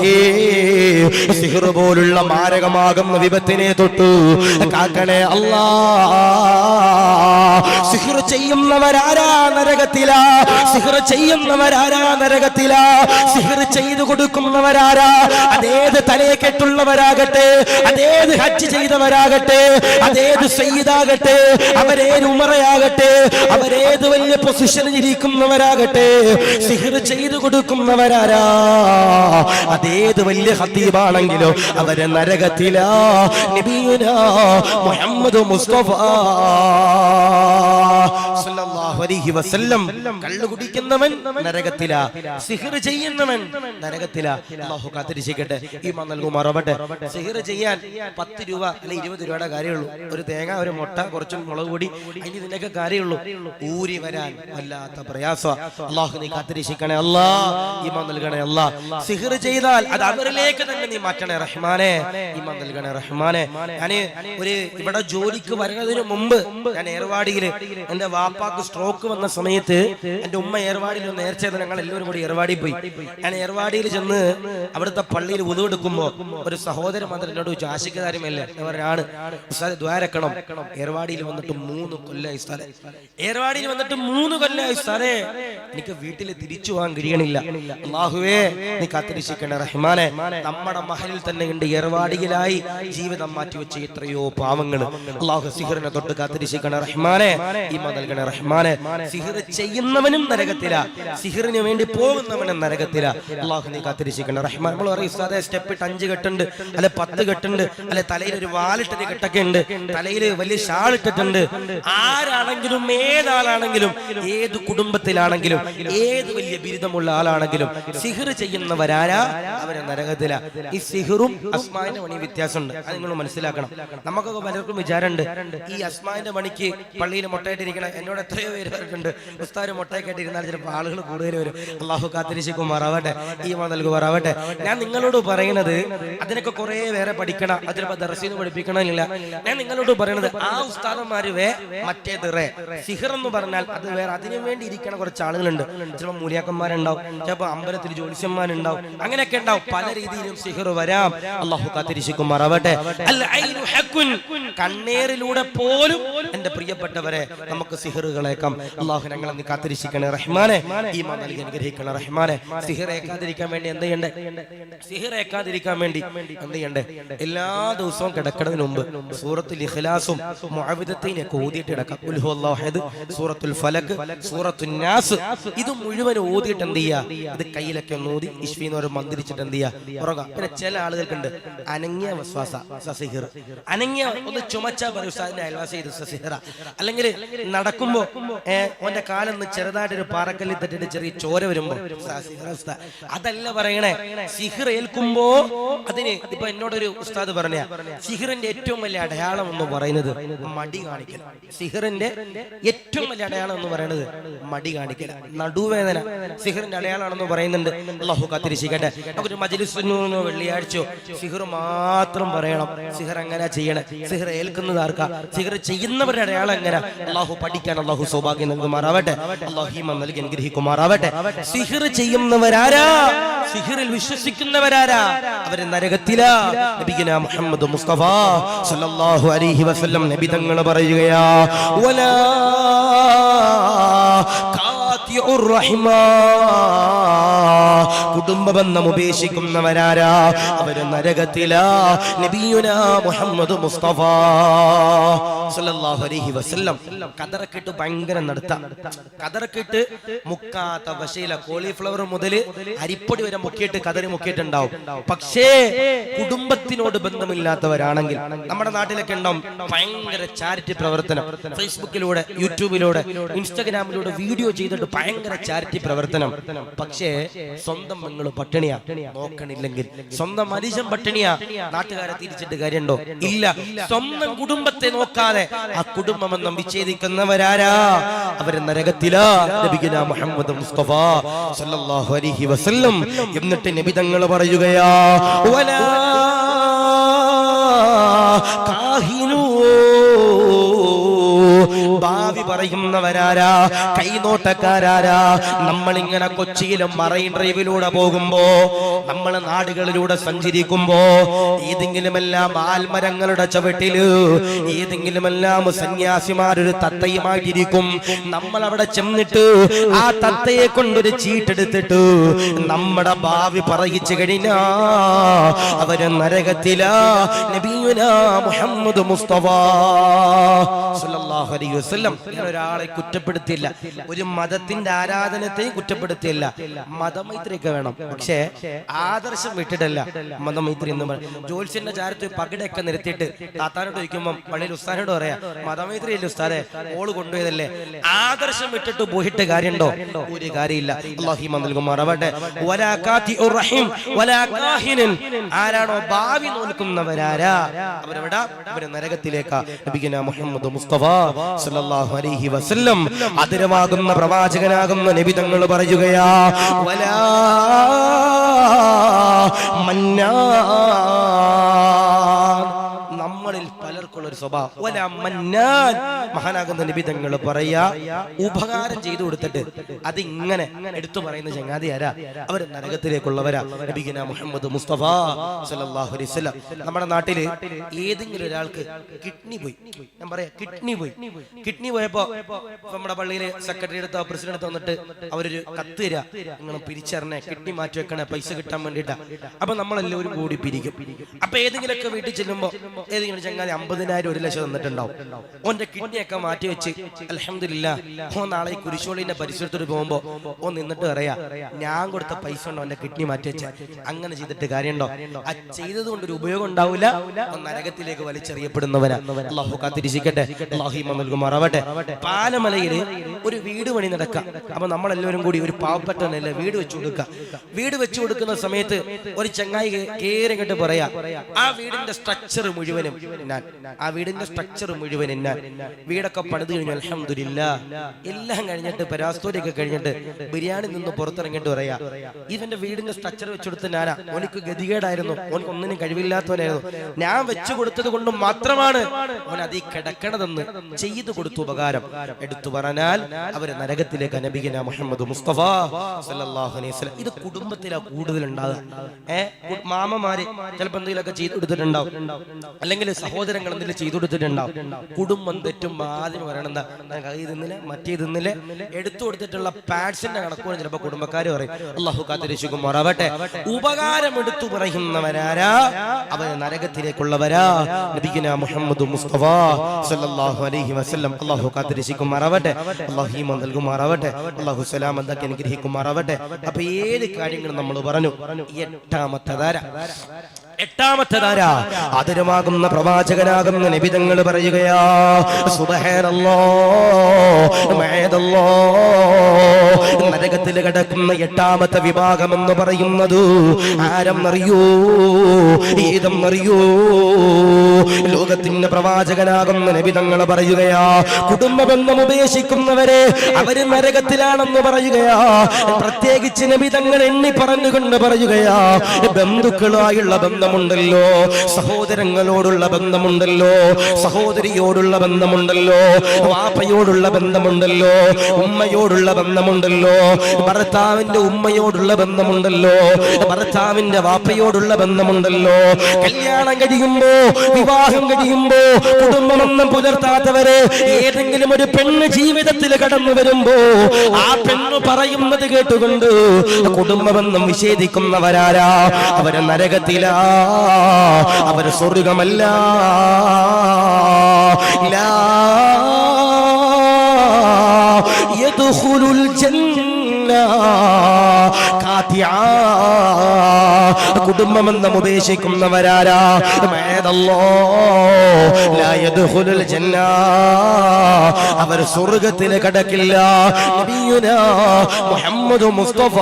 സിഹ്ർ പോലുള്ള മാരകമാകുന്ന വിപത്തിനെ തൊട്ടു കാക്കണേ അല്ലാ. സിഹ്ർ ചെയ്യുന്നവരാരാ നരകത്തിലാ, സിഹ്ർ ചെയ്യുന്നവരാരാ നരകത്തിലാ. സിഹ്ർ ചെയ്തു കൊടുക്കുന്നവരാരാ? അതേത് തലയെക്കെട്ടുള്ളവരാകട്ടെ, അതേത് ഹജ്ജ് ചെയ്തവരാകട്ടെ, അതേത് സയ്യിദാകട്ടെ, അവരേത് ഉമറയാകട്ടെ, അവരേത് വലിയ പൊസിഷനിൽ ഇരിക്കുന്നവരാകട്ടെ, സിഹ്ർ ചെയ്തു കൊടുക്കുന്നവരാരാ? അതേത് വലിയ ഖതീബാണെങ്കിലും അവരെ നരകത്തിലാ. നബിയുനാ മുഹമ്മദ് മുസ്തഫ സല്ലല്ലാഹു അലൈഹി വസല്ലം, കള്ളു കുടിക്കുന്നവൻ നരകത്തിലാ, സിഹ്ർ ചെയ്യുന്നവൻ നരകത്തിലാ. അല്ലാഹു കാത്തിരിക്കട്ടെ, ഈമാൻ നൽകുമാറാവട്ടെ. സിഹ്ർ ചെയ്യാൻ 10 രൂപ അല്ലെ 20 രൂപയുടെ കാര്യമുള്ളൂ. ഒരു തേങ്ങ, ഒരു മുട്ട, കുറച്ച് മുളക് പൊടി, അതിന് ഇതിനൊക്കെ കാര്യമുള്ളൂ. ഊരി വരാൻ വല്ലാത്ത പ്രയാസം. അല്ലാഹു നീ കാത്തിരിക്കണേ അല്ലാ, ഈമാൻ നൽകണേ അല്ലാ. സിഹ്ർ ചെയ്താൽ അത് അവരിലേക്ക് തന്നെ നീ മാറ്റണേ റഹ്മാനെ, ഈമാൻ നൽകണേ റഹ്മാനെ. ഞാൻ ഇവിടെ ജോലിക്ക് വരുന്നതിന് മുമ്പ് ഞാൻ ഏർവാടിയിൽ എന്റെ വാപ്പാക്ക് സ്ട്രോക്ക് വന്ന സമയത്ത് എന്റെ ഉമ്മ ഏർവാടിയിൽ നേർച്ച, ഞങ്ങൾ എല്ലാവരും കൂടി ഏർവാടി പോയി. ഞാൻ ഏർവാടിയിൽ ചെന്ന് അവിടുത്തെ പള്ളിയിൽ വുളു എടുക്കുമ്പോ ഒരു സഹോദരൻ മാത്രം എന്നോട് ചോദിച്ചു, ആശിക്കതാരുമല്ലേ പറഞ്ഞാണ് ഉസ്താദ് ദ്വാരക്കണം. ഏർവാടിയിൽ വന്നിട്ട് 3 കൊല്ലമായി സ്ഥലം, ഏർവാടിയിൽ വന്നിട്ട് 3 കൊല്ലമായി സ്ഥലേ, എനിക്ക് വീട്ടിൽ തിരിച്ചു പോകാൻ കഴിയണില്ല. അല്ലാഹുവേ നീ കാത്തിരിക്കണേ റഹ്മാനെ. നമ്മുടെ മഹലിൽ തന്നെ ഉണ്ട് ഏർവാടിയിലായി ജീവിതം മാറ്റിവെച്ച എത്രയോ പാവങ്ങൾ. അല്ലാഹു സിഹ്റിനെ തൊട്ട് കാത്തിരിക്കണേ റഹ്മാനെ, ഈമാൻ നൽകണേ റഹ്മാനെ. സിഹ്ർ ചെയ്യുന്നവനും നരകത്തിലാ, സിഹ്റിന് വേണ്ടി പോകുന്നവനും നരകത്തിലാ. അല്ലാഹു നീ കാത്തിരിക്കണേ റഹ്മാൻ. നമ്മൾ പറയും ഉസ്താദേ സ്റ്റെപ്പ് ഇട്ട് 5 കെട്ടുണ്ട്, അല്ലെ 10 കെട്ടുണ്ട്, അല്ലെ തലയിൽ ഒരു വാലിട്ടൊരു കെട്ടൊക്കെ ഉണ്ട്, തലയിൽ വലിയ ഷാൾ ഇട്ടിട്ടുണ്ട്. ആരാണെങ്കിലും ഏതാളാണെങ്കിലും ഏത് കുടുംബത്തിലാണെങ്കിലും ഏത് വലിയ ബിരുദമുള്ള ആളാണെങ്കിലും സിഹ്ർ ചെയ്യുന്നവരാരാ? അവരെ നരകത്തിലാ. ഈ സിഹ്റും അസ്മാഇന്റെ മണി വ്യത്യാസമുണ്ട്, അത് നിങ്ങൾ മനസ്സിലാക്കണം. നമുക്കൊക്കെ പലർക്കും വിചാരമുണ്ട് ഈ അസ്മാഇന്റെ മണിക്ക് പള്ളിയിൽ മുട്ടയിട്ടിരിക്കണം. എന്നോട് എത്രയോ പേര് പറഞ്ഞിട്ടുണ്ട് ഉസ്താദ് മുട്ടയൊക്കെ ഇരുന്നാൽ ചിലപ്പോൾ ആളുകൾ കൂടുതൽ വരും. അല്ലാഹു കാത്തിരിക്കുമാറാവട്ടെ, ഈമാൻ നൽകുമാറാവട്ടെ. ഞാൻ നിങ്ങളോട് പറയുന്നത് അതിനൊക്കെ കുറെ വേറെ പഠിക്കണം, അത് ചിലപ്പോൾ ദർസിന്ന് പഠിപ്പിക്കണമെന്നില്ല. ഞാൻ നിങ്ങളോട് പറയുന്നത് ആ ഉസ്താദന്മാര് മറ്റേത് സിഹ്ർ എന്ന് പറഞ്ഞാൽ അത് വേറെ, അതിനു വേണ്ടി ഇരിക്കണ കുറച്ച് ആളുകളുണ്ട്. ചിലപ്പോൾ മൂല്യാക്കന്മാരുണ്ടാവും, ചിലപ്പോൾ അമ്പലത്തിൽ ജ്യോത്സ്യന്മാരുണ്ടാവും, അങ്ങനെയൊക്കെ ഉണ്ടാവും. പല രീതിയിലും സിഹ്ർ വരാം. അല്ലാഹു കാത്തിരിക്കുമാറാവട്ടെ. കണ്ണേറിലൂടെ പോലും എന്റെ പ്രിയപ്പെട്ടവരെ നമുക്ക് സിഹ്റുകളേക്കാം. അല്ലാഹു ഞങ്ങളെ നീ കാത്തിരിക്കണേ റഹ്മാനെ, ഈമാൻ നൽകി അനുഗ്രഹിക്കണേ റഹ്മാനെ. സിഹ്ർ ഏക്കാതിരിക്കാൻ വേണ്ടി എന്ത് ചെയ്യണ്ടേ? സിഹ്ർ ഏക്കാതിരിക്കാൻ വേണ്ടി എന്ത് ചെയ്യണ്ടേ? എല്ലാ ദിവസവും കിടക്കുന്നതിന് മുമ്പ് സൂറത്തുൽ ഇഖ്ലാസും മുഅവ്വിദത്തൈനൊക്കെ ഓതിയിട്ട് കിടക്കാം. ഖുൽ ഹുവല്ലാഹു അഹദ്, സൂറത്തുൽ ഫലക്, സൂറത്തുൻ നാസ്, ഇത് മുഴുവൻ ഓതിയിട്ട് എന്ത് ചെയ്യാ? ഇത് കയ്യിലൊക്കെ ഒന്ന് ഓതി ഇഷ്ഫീന്ന് ഒരു മന്ത്രിച്ചിട്ട് എന്ത് ചെയ്യാ? ഉറങ്ങാം. പിന്നെ ചില ആളുകൾക്കുണ്ട് അനങ്ങിയ വസ്വാസ, സിഹ്ർ. അനങ്ങിയ ഒന്ന് ചുമച്ചാ പറയും ഉസ്താദിന്റെ അയൽവാസി ഇത് സിഹ്റ. അല്ലെങ്കിൽ നടക്കുമ്പോ ഓന്റെ കാലൊന്ന് ചെറുതായിട്ടൊരു പാറക്കല്ലിൽ തട്ടിട്ട് ചെറിയ ചോര വരുമ്പോ അതല്ല പറയണേ. സിഹ്ർ ഏൽക്കുമ്പോ അതിന് ഇപ്പൊ എന്നോടൊരു ഉസ്താദ് പറഞ്ഞ സിഹ്റിന്റെ ഏറ്റവും വലിയ അടയാളം എന്ന് പറയുന്നത് മടി കാണിക്കൽ. സിഹ്റിന്റെ ഏറ്റവും വലിയ അടയാളം എന്ന് പറയുന്നത് മടി കാണിക്കൽ, നടുവേദന സിഹ്റിന്റെ അടയാളാണെന്ന് പറയുന്നുണ്ട്. അല്ലാഹു കാത്തിരിക്കട്ടെ. നമുക്കൊരു മജ്‌ലിസിനോ വെള്ളിയാഴ്ചയോ സിഹ്ർ മാത്രം പറയണം. സിഹ്ർ എങ്ങനെ ചെയ്യണം, സിഹ്ർ ഏൽക്കുന്നത് ആർക്കാ, സിഹ്ർ ചെയ്യുന്നവരുടെ അടയാളം എങ്ങനെ, അല്ലാഹു പഠിക്കാൻ അല്ലാഹു സൗഭാഗ്യം നൽകുമാറാവട്ടെ. അല്ലാഹു ഈമാൻ നൽകി അനുഗ്രഹിക്കുമാറാവട്ടെ. സിഹ്ർ ചെയ്യുന്നവരാരാ? സിഹ്റിൽ വിശ്വസിക്കുന്നവരാരാ? അവരെ നരകത്തിലാ. നബിയുനാ മുഹമ്മദ് മുസ്തഫ സല്ലല്ലാഹു അലൈഹി വസല്ലം നബി തങ്ങൾ പറയുകയാ, വലാ കാതിഉർ റഹിമാ, കുടുംബബന്ധം ഉപേക്ഷിക്കുന്നവരാരാ? അവരെ നരകത്തിലാ. നബിയുനാ മുഹമ്മദ് മുസ്തഫ സല്ലല്ലാഹു അലൈഹി വസല്ലം കതറക്കിട്ട് ഭയങ്കര നടത്താം. കതറക്കിട്ട് മുക്കാത്ത വശയില കോളിഫ്ലവർ മുതൽ അരിപ്പൊടി വരെ മുക്കിയിട്ട് കതറി മുക്കിയിട്ടുണ്ടാവും. പക്ഷേ കുടുംബത്തിനോട് ബന്ധമില്ലാത്തവരാണെങ്കിൽ നമ്മുടെ നാട്ടിലൊക്കെ ഉണ്ടാവും ഭയങ്കര ചാരിറ്റി പ്രവർത്തനം. ഫേസ്ബുക്കിലൂടെ, യൂട്യൂബിലൂടെ, ഇൻസ്റ്റാഗ്രാമിലൂടെ വീഡിയോ ചെയ്തിട്ട് ഭയങ്കര ചാരിറ്റി പ്രവർത്തനം. പക്ഷേ സ്വന്തം പെങ്ങൾ പട്ടിണിയാ, നോക്കണില്ലെങ്കിൽ സ്വന്തം മനുഷ്യൻ പട്ടിണിയാ, നാട്ടുകാരെ തിരിച്ചിട്ട് കാര്യമുണ്ടോ? ഇല്ല. സ്വന്തം കുടുംബത്തെ നോക്കാതെ ആ കുടുംബമെന്നും വിച്ഛേദിക്കുന്നവരാരാ? അവര് നരകത്തിലാ. നബിയുനാ മുഹമ്മദ് മുസ്തഫ സല്ലല്ലാഹു അലൈഹി വസല്ലം. എന്നിട്ട് നബി തങ്ങൾ പറയുകയാ, വലാ കാഹിനൂ, ഭാവി പറയുന്നവരാരാ? കൈനോട്ടക്കാരാരാ? നമ്മളിങ്ങനെ കൊച്ചിയിലും മറൈൻ ഡ്രൈവിലൂടെ പോകുമ്പോ, നമ്മൾ നാടുകളിലൂടെ സഞ്ചരിക്കുമ്പോ, ഏതെങ്കിലുമെല്ലാം ആൽമരങ്ങളുടെ ചവിട്ടില് ഏതെങ്കിലുമെല്ലാം സന്യാസിമാരൊരു തത്തയുമായിട്ടിരിക്കും. നമ്മൾ അവിടെ ചെന്നിട്ട് ആ തത്തയെ കൊണ്ടൊരു ചീട്ടെടുത്തിട്ട് നമ്മുടെ ഭാവി പറയിച്ചു കഴിഞ്ഞാ അവര് നരകത്തിലാ. നബിയുനാ മുഹമ്മദ് മുസ്തഫ സല്ലല്ലാഹു അലൈഹി വസല്ലം ഒരാളെ കുറ്റപ്പെടുത്തിയില്ല, ഒരു മതത്തിന്റെ ആരാധനത്തെയും കുറ്റപ്പെടുത്തിയില്ല. മതമൈത്രിയൊക്കെ വേണം, പക്ഷേ ആദർശം വിട്ടിട്ടല്ല മതമൈത്രി എന്ന് പറയും. ജോത്സ്യന്റെ ചാരത്ത് പകിടയൊക്കെ നിർത്തിയിട്ട് താത്താനോട് ചോദിക്കുമ്പോൾ പള്ളിയിൽ ഉസ്താനോട് പറയാ, മതമൈത്രി അല്ലേ ഉസ്താദെ, ഓള് കൊണ്ടുപോയതല്ലേ. ആദർശം വിട്ടിട്ട് പോയിട്ട് കാര്യമുണ്ടോ? ഒരു കാര്യമില്ല. അല്ലാഹു ഈമാൻ നൽകുമാറാവട്ടെ. വലാ കാതിഉർ റഹീം വലാ കാഹിനൻ, ആരാണോ ഭാവി നോൽക്കുന്നവരാരാ? അവരെവിടാ? അവര് നരകത്തിലേക്കാ. നബിയുനാ മുഹമ്മദ് മുസ്തഫ സല്ലല്ലാഹു അലൈഹി വസല്ലം ആദരവാകുന്ന പ്രവാചകനാകുന്ന നബി തങ്ങൾ പറയുകയാ, വലാ മന്നാ, നമ്മളിൽ പലർക്കുള്ള ഒരു സ്വഭാവം. വലാ മന്നാൻ, മഹാനാകുന്ന നബി തങ്ങൾ പറയാ, ഉപകാരം ചെയ്തു കൊടുത്തിട്ട് അതിങ്ങനെ എടുത്തു പറയുന്ന ചങ്ങാതി ആരാ? അവർ നരകത്തിലേക്കുള്ളവരാ. നബിയുനാ മുഹമ്മദ് മുസ്തഫ സല്ലല്ലാഹു അലൈഹി വസല്ലം. നമ്മുടെ നാട്ടില് ഏതെങ്കിലും ഒരാൾക്ക് കിഡ്നി പോയി, ഞാൻ പറയാ കിഡ്നി പോയി. കിഡ്നി പോയപ്പോ നമ്മുടെ പള്ളിയിലെ സെക്രട്ടറി അടുത്തോ പ്രസിഡന്റ് അടുത്തോ വന്നിട്ട് അവരൊരു കത്ത് തരാ, നിങ്ങൾ പിരിച്ചറിഞ്ഞേ, കിഡ്നി മാറ്റി വെക്കണേ, പൈസ കിട്ടാൻ വേണ്ടിട്ടാ. അപ്പൊ നമ്മളെല്ലാവരും കൂടി പിരിക്കും. അപ്പൊ ഏതെങ്കിലുമൊക്കെ വീട്ടിൽ ചെല്ലുമ്പോ ഏതെങ്കിലും ചങ്ങാതി 50,000 1,00,000 തന്നിട്ടുണ്ടാവും. ഓന്റെ കിഡ്നിയൊക്കെ മാറ്റി വെച്ച് അൽഹംദുലില്ലാഹ് ഓ നാളെ കുരിശോളിന്റെ പരിസരത്തോട് പോകുമ്പോ ഓ നിന്നിട്ട് പറയാ, ഞാൻ കൊടുത്ത പൈസ ഉണ്ടോ എന്റെ കിഡ്നി മാറ്റി വെച്ച. അങ്ങനെ ചെയ്തിട്ട് കാര്യമുണ്ടോ? ആ ചെയ്തത് കൊണ്ടൊരു ഉപയോഗം ഉണ്ടാവില്ല. നരകത്തിലേക്ക് വലിച്ചെറിയപ്പെടുന്നവനാ. അല്ലാഹു കാത്തിരിക്കട്ടെ. അല്ലാഹു ഈമാൻ നൽകുമാറാവട്ടെ. പാലമലയില് ഒരു വീട് പണി നടക്കാം. അപ്പൊ നമ്മളെല്ലാവരും കൂടി ഒരു പാവപ്പെട്ടവനല്ലേ വീട് വെച്ചു കൊടുക്കുക. വീട് വെച്ചു കൊടുക്കുന്ന സമയത്ത് ഒരു ചങ്ങായി കേറി ഇങ്ങോട്ട് പറയാ, ആ വീടിന്റെ സ്ട്രക്ചർ മുഴുവനും ഞാൻ, ആ വീടിന്റെ സ്ട്രക്ചർ മുഴുവനും ഞാൻ. വീടൊക്കെ പണിത് കഴിഞ്ഞു അൽഹംദുലില്ലാഹ്, എല്ലാം കഴിഞ്ഞിട്ട് പരാസ്തോരിയൊക്കെ കഴിഞ്ഞിട്ട് ബിരിയാണി നിന്ന് പുറത്തിറങ്ങിയിട്ട് പറയാ, ഇവന്റെ വീടിന്റെ സ്ട്രക്ചർ വെച്ചുകൊടുത്ത് ഞാനാ. ഓനിക്ക് ഗതികേടായിരുന്നു, ഓനക്ക് ഒന്നിനും കഴിവില്ലാത്തവനായിരുന്നു. ഞാൻ വെച്ചു കൊടുത്തത് കൊണ്ട് മാത്രമാണ് ഓൻ അതീ കിടക്കണതെന്ന് ചെയ്തു കൊടുത്തു ഉപകാരം. എടുത്തു പറഞ്ഞാൽ അവര് നരകത്തിലേക്ക്. നബിയുനാ മുഹമ്മദ് മുസ്തഫ സല്ലല്ലാഹു അലൈഹി വസല്ലം. ഇത് കുടുംബത്തിലാ കൂടുതൽ ഉണ്ടാകുക. മാമമാര് ചിലപ്പോ എന്തെങ്കിലുമൊക്കെ ചെയ്തു കൊടുത്തിട്ടുണ്ടാവും, അല്ലെങ്കിൽ സഹോദരങ്ങൾ എന്തെങ്കിലും ചെയ്തു കൊടുത്തിട്ടുണ്ടാവും. കുടുംബം തെറ്റുമ്പോ ആദ്യം പറയണം, എന്താ കൈ തിന്നില്ല മറ്റേ തിന്നില്ല, എടുത്തു കൊടുത്തിട്ടുള്ള പാഡ്സിന്റെ കണക്കുകൾ ചിലപ്പോ കുടുംബക്കാര് പറയും. അല്ലാഹു കാത്തിരക്ഷിക്കുമാറാവട്ടെ. ഉപകാരം എടുത്തു പറയുന്നവരാരാ? അവര് നരകത്തിലേക്കുള്ളവരാ. നബിയുനാ മുഹമ്മദ് മുസ്തഫ സല്ലല്ലാഹു അലൈഹി വസല്ലം. അല്ലാഹു കാത്തിരക്ഷിക്കുമാറാവട്ടെ. അല്ലാഹു ഈമാൻ നൽകുമാറാവട്ടെ. അല്ലാഹു സലാമത്താക്കി അനുഗ്രഹിക്കുമാറാവട്ടെ. അപ്പൊ ഏത് കാര്യങ്ങളും നമ്മൾ പറഞ്ഞു. എട്ടാമത്തെ ധാര ആദരമാകുന്ന പ്രവാചകനാകുന്ന നബി തങ്ങൾ പറയുകയാ, സുബ്ഹാനല്ലാഹ് മഅദല്ലാഹ്. നരകത്തിൽ കിടക്കുന്ന എട്ടാമത്തെ വിഭാഗം എന്ന് പറയുന്നത് ആരെന്നറിയോ? ഏതെന്നറിയോ? ലോകത്തിന്റെ പ്രവാചകനാകുന്ന നബി തങ്ങൾ പറയുകയാ, കുടുംബബന്ധം ഉപേക്ഷിക്കുന്നവരെ അവര് നരകത്തിലാണെന്ന് പറയുകയാ. പ്രത്യേകിച്ച് നബി തങ്ങൾ എണ്ണി പറഞ്ഞുകൊണ്ട് പറയുകയാ, ബന്ധുക്കളായുള്ള ബന്ധമുണ്ടല്ലോ, സഹോദരങ്ങളോടുള്ള ബന്ധമുണ്ടല്ലോ, സഹോദരിയോടുള്ള ബന്ധമുണ്ടല്ലോ, വാപ്പയോടുള്ള ബന്ധമുണ്ടല്ലോ, ഉമ്മയോടുള്ള ബന്ധമുണ്ടല്ലോ, ഭർത്താവിന്റെ ഉമ്മയോടുള്ള ബന്ധമുണ്ടല്ലോ, ഭർത്താവിന്റെ വാപ്പയോടുള്ള ബന്ധമുണ്ടല്ലോ. കല്യാണം കഴിയുമ്പോ, വിവാഹം കഴിയുമ്പോ കുടുംബബന്ധം പുലർത്താത്തവര് ഏതെങ്കിലും ഒരു പെണ്ണ് ജീവിതത്തിൽ കടന്നു വരുമ്പോ ആ പെണ്ണ് പറയുന്നത് കേട്ടുകൊണ്ട് കുടുംബബന്ധം വിച്ഛേദിക്കുന്നവരാരാ? അവര് നരകത്തിലാ, അവര് സ്വർഗമല്ല. ലാ യദ്ഖുലുൽ ജന്ന ഖാതിആ കുടുംബമെന്ന് ഉപേക്ഷിക്കുന്നവരാരാ ലാ യദ്ഖുലുൽ ജന്ന അവർ സ്വർഗ്ഗത്തിൽ കടക്കില്ല. നബിയുനാ മുഹമ്മദ് മുസ്തഫ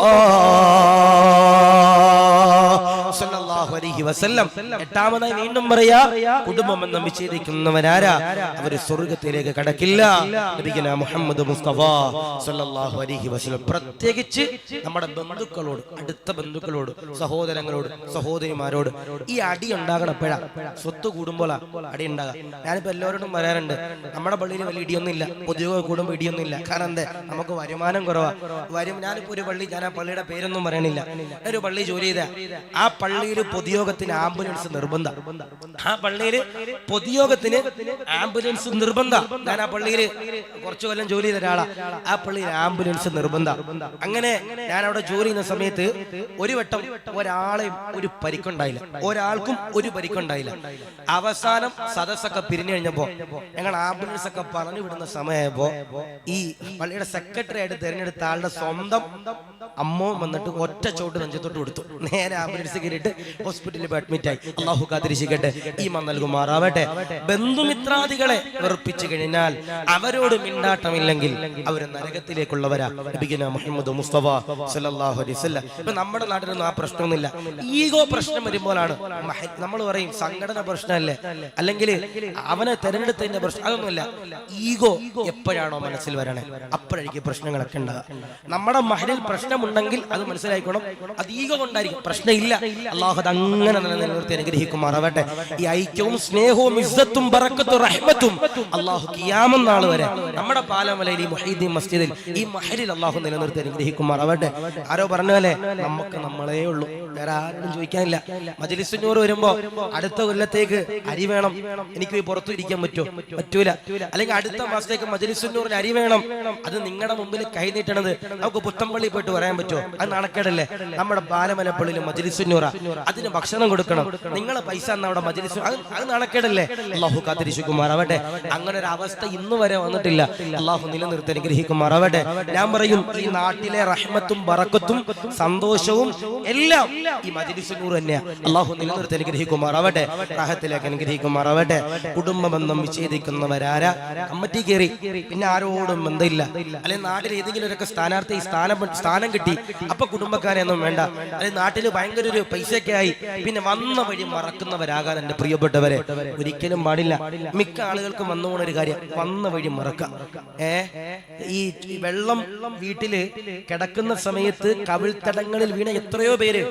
സല്ലല്ലാഹു അലൈഹി വസല്ലം എട്ടാമതായി വീണ്ടും പറയാ കുടുംബമെന്ന് വിച്ഛേദിക്കുന്നവരാരാ അവർ സ്വർഗ്ഗത്തിലേക്ക് കടക്കില്ല. നബിയുനാ മുഹമ്മദ് മുസ്തഫ സല്ലല്ലാഹു അലൈഹി വസല്ലം പ്രത്യേകിച്ച് നമ്മുടെ ബന്ധുക്കളോട്, അടുത്ത ബന്ധുക്കളോട്, സഹോദരങ്ങളോട്, സഹോദരിമാരോട് ഈ അടി ഉണ്ടാകണം. എപ്പോഴാ? സ്വത്ത് കൂടുമ്പോഴാ അടി ഉണ്ടാകാം. ഞാനിപ്പോ എല്ലാവരോടും പറയാറുണ്ട്, നമ്മുടെ പള്ളിയിൽ വലിയ ഇടിയൊന്നും ഇല്ല, പൊതുവെ കൂടുമ്പോൾ ഇടിയൊന്നും ഇല്ല. കാരണം എന്താ? നമുക്ക് വരുമാനം കുറവാ. ഞാനിപ്പോ ഒരു പള്ളി, ഞാൻ ആ പള്ളിയുടെ പേരൊന്നും പറയണില്ല, ഒരു പള്ളി ജോലി ചെയ്ത ആ പള്ളിയിൽ പൊതുയോഗത്തിന് ആംബുലൻസ് നിർബന്ധം. ആ പള്ളിയിൽ പൊതുയോഗത്തിന് ആംബുലൻസ് നിർബന്ധം. ഞാൻ ആ പള്ളിയിൽ കുറച്ചു കൊല്ലം ജോലി ചെയ്ത ഒരാളാ. ആ പള്ളിയിൽ ആംബുലൻസ് നിർബന്ധം. അങ്ങനെ ഞാൻ അവിടെ ജോലി ചെയ്യുന്ന സമയത്ത് ഒരു വട്ടം ഒരാളെയും ഒരു പരിക്കുണ്ടായില്ല, ഒരാൾക്കും ഒരു പരിക്കുണ്ടായില്ല. അവസാനം സദസ്സൊക്കെ പിരിഞ്ഞു കഴിഞ്ഞപ്പോ ഞങ്ങൾ ആംബുലൻസ് ഒക്കെ പറഞ്ഞു വിടുന്ന സമയമായപ്പോ ഈ പള്ളിയുടെ സെക്രട്ടറി ആയിട്ട് തിരഞ്ഞെടുത്ത ആളുടെ സ്വന്തം അമ്മവും വന്നിട്ട് ഒറ്റ ചോട്ട് നെഞ്ചത്തോട്ട് കൊടുത്തു. നേരെ ആംബുലൻസ് കയറിയിട്ട് ഹോസ്പിറ്റലിൽ അഡ്മിറ്റ് ആയി. അള്ളാഹു കാത്തിരിക്കട്ടെ, ഈമാൻ നൽകുമാറാവട്ടെ. ബന്ധുമിത്രാദികളെ വെറുപ്പിച്ചു കഴിഞ്ഞാൽ, അവരോട് മിണ്ടാട്ടമില്ലെങ്കിൽ അവർ നരകത്തിലേക്കുള്ളവരാ. നബിയുനാ മുഹമ്മദ് മുസ്തഫ സല്ലല്ലാഹു അലൈഹി വസല്ലം. ഇപ്പൊ നമ്മുടെ നാട്ടിലൊന്നും ആ പ്രശ്നമൊന്നുമില്ല. ഈഗോ പ്രശ്നം വരുമ്പോഴാണ് നമ്മൾ പറയും സംഘടന പ്രശ്നമല്ലേ, അല്ലെങ്കിൽ അവനെ തെരഞ്ഞെടുത്തതിന്റെ പ്രശ്നം, അതൊന്നുമില്ല. ഈഗോ എപ്പോഴാണോ മനസ്സിൽ വരണേ അപ്പോഴായിരിക്കും പ്രശ്നങ്ങളൊക്കെ ഉണ്ടാകുക. നമ്മുടെ മഹലിൽ പ്രശ്നമുണ്ടെങ്കിൽ അത് മനസ്സിലായിക്കോണം, അത് ഈഗോ കൊണ്ടായിരിക്കും, പ്രശ്നമില്ല. അള്ളാഹു അങ്ങനെ നിലനിർത്തി അനുഗ്രഹിക്കുമാറാവട്ടെ. ഈ ഐക്യവും സ്നേഹവും ഇസ്സത്തും ബറക്കത്തും റഹ്മത്തും അള്ളാഹു ഖിയാമത്ത് നാൾ വരെ നമ്മുടെ പാലമലയിൽ ഈ മുഹീദ്ദീൻ മസ്ജിദിൽ ഈ മഹലിൽ അള്ളാഹു നിലനിർത്തി അനുഗ്രഹിക്കുമാറാവട്ടെ. ആരോ പറഞ്ഞ പോലെ നമുക്ക് നമ്മളേ ഉള്ളൂ, വേറെ ആരും ചോദിക്കാനില്ല. മജ്‌ലിസ് നൂർ വരുമ്പോ അടുത്ത കൊല്ലത്തേക്ക് അരി വേണം, എനിക്ക് പുറത്തു ഇരിക്കാൻ പറ്റൂല. അല്ലെങ്കിൽ അടുത്ത മാസത്തേക്ക് മജ്‌ലിസ് നൂറിന് അരി വേണം, അത് നിങ്ങളുടെ മുമ്പിൽ കൈ നീട്ടണത് നമുക്ക് പുത്തമ്പള്ളി പോയിട്ട് പറയാൻ പറ്റുമോ? അത് നാണക്കേടല്ലേ? നമ്മുടെ പാലമലപ്പള്ളിയിൽ മജ്‌ലിസ് നൂറ, അതിന് ഭക്ഷണം കൊടുക്കണം, നിങ്ങളെ പൈസ എന്നാ അവിടെ മജ്‌ലിസ്, അത് നാണക്കേടല്ലേ? അള്ളാഹു കാത്തിരിക്കുമാറാവട്ടെ. അങ്ങനെ ഒരു അവസ്ഥ ഇന്ന് വരെ വന്നിട്ടില്ല. അള്ളാഹു നിലനിർത്തി അനുഗ്രഹിക്കുമാറാവട്ടെ. ഞാൻ പറയും, ഈ നാട്ടിലെ റഹ്മത്തും ബറക്കത്തും സന്തോഷവും എല്ലാം ഈ മജ്‌ലിസ് നൂർ തന്നെയാ. അള്ളാഹു നിലനിർത്തി അനുഗ്രഹിക്കുമാറാവട്ടെ, റാഹത്തിലേക്ക് അനുഗ്രഹിക്കുമാറാവട്ടെ. കുടുംബബന്ധം വിച്ഛേദിക്കുന്നവരാരാ? കമ്മിറ്റി കയറി പിന്നെ ആരോടും ബന്ധമില്ല, അല്ലെങ്കിൽ നാട്ടിൽ ഏതെങ്കിലും ഒരു സ്ഥാനാർത്ഥി സ്ഥാനം കിട്ടി അപ്പൊ കുടുംബക്കാരെ ഒന്നും വേണ്ട, അല്ലെങ്കിൽ നാട്ടിൽ ഭയങ്കര ഒരു പൈസയൊക്കെ ആയി പിന്നെ വന്ന വഴി മറക്കുന്നവരാകാൻ എന്റെ പ്രിയപ്പെട്ടവരെ ഒരിക്കലും പാടില്ല. മിക്ക ആളുകൾക്കും വന്നുപോണ ഒരു കാര്യം വന്ന വഴി മറക്കാം. ഈ വെള്ളം വീട്ടില് കിടക്കുന്ന സമയത്ത് കവിൾത്തടങ്ങളിൽ വീണ എത്രയോ പേര്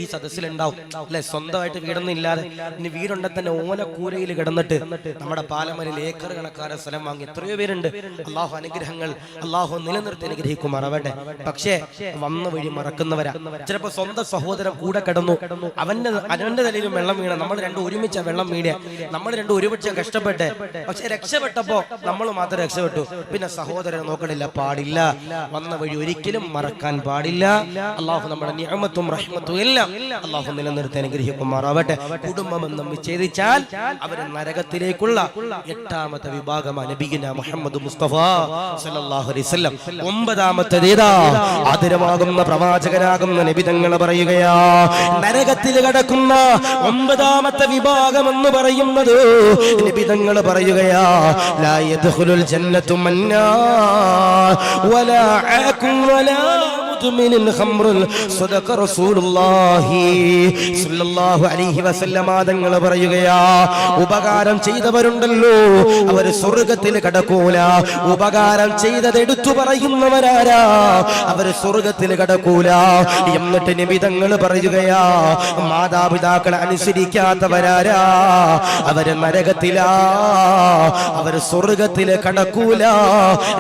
ഈ സദസ്സിലുണ്ടാവും അല്ലെ? സ്വന്തമായിട്ട് വീടൊന്നും ഇല്ലാതെ, ഇനി വീടുണ്ടെ തന്നെ ഓലക്കൂരയിൽ കിടന്നിട്ട് നമ്മുടെ പാലമലയിൽ ഏക്കർ കണക്കാരെ സ്ഥലം വാങ്ങി എത്രയോ പേരുണ്ട്. അള്ളാഹു അനുഗ്രഹങ്ങൾ അള്ളാഹു നിലനിർത്തി അനുഗ്രഹിക്കുമാറാവട്ടെ. പക്ഷേ വന്ന വഴി മറക്കുന്നവരാ. ചിലപ്പോ സ്വന്തം സഹോദരൻ കൂടെ കിടന്നു, അവന്റെ തലയിലും വെള്ളം വീണ, നമ്മൾ രണ്ടും ഒരുമിച്ച വെള്ളം വീണ, നമ്മൾ രണ്ടും ഒരുമിച്ച കഷ്ടപ്പെട്ട്, പക്ഷെ രക്ഷപ്പെട്ടപ്പോ നമ്മൾ മാത്രം രക്ഷപ്പെട്ടു, പിന്നെ സഹോദരനെ നോക്കണില്ല. പാടില്ല, വന്ന വഴി ഒരിക്കലും മറക്കാൻ പാടില്ല. അള്ളാഹു നമ്മുടെ നിഅമത്തും റഹ്മത്തും എല്ലാം അള്ളാഹു നിലനിർത്തി അനുഗ്രഹിക്കുമാറാവട്ടെ. കുടുംബബന്ധം വിച്ഛേദിച്ചാൽ അവര് നരകത്തിലേക്കുള്ള എട്ടാമത്തെ വിഭാഗമാണ് നബിയുനാ മുഹമ്മദ് മുസ്തഫ സല്ലല്ലാഹു അലൈഹി വസല്ലം. ഒമ്പതാമത്തേതാ? ആദരവാകുന്ന പ്രവാചകനാകുന്ന നബി തങ്ങൾ പറയുകയാ, നരകത്തിൽ കടക്കുന്ന ഒമ്പതാമത്തെ വിഭാഗം എന്ന് പറയുന്നത് നബി തങ്ങൾ പറയുകയാ, ലാ യദ്ഖുലുൽ ജന്നതു മന്നാ വലാ ആകും വലാ മുദ്മിനുൽ ഖംറുൽ സദഖ റസൂലുള്ളാഹി സ്വല്ലല്ലാഹു അലൈഹി വസല്ലം തങ്ങൾ പറയുകയാ, ഉപകാരം ചെയ്തവരുണ്ടല്ലോ അവർ സ്വർഗ്ഗത്തിൽ കടക്കൂല. ഉപകാരം ചെയ്തത് എടുത്തു പറയുന്നവരാരാ? അവർ സ്വർഗ്ഗത്തിൽ കടക്കൂല. എന്നിട്ട് നബി തങ്ങൾ പറയുകയാ, മാതാപിതാക്കളെ അനുസരിക്കാത്തവരാരാ? അവര് നരകത്തിലാ, അവർ സ്വർഗ്ഗത്തിൽ കടക്കൂല.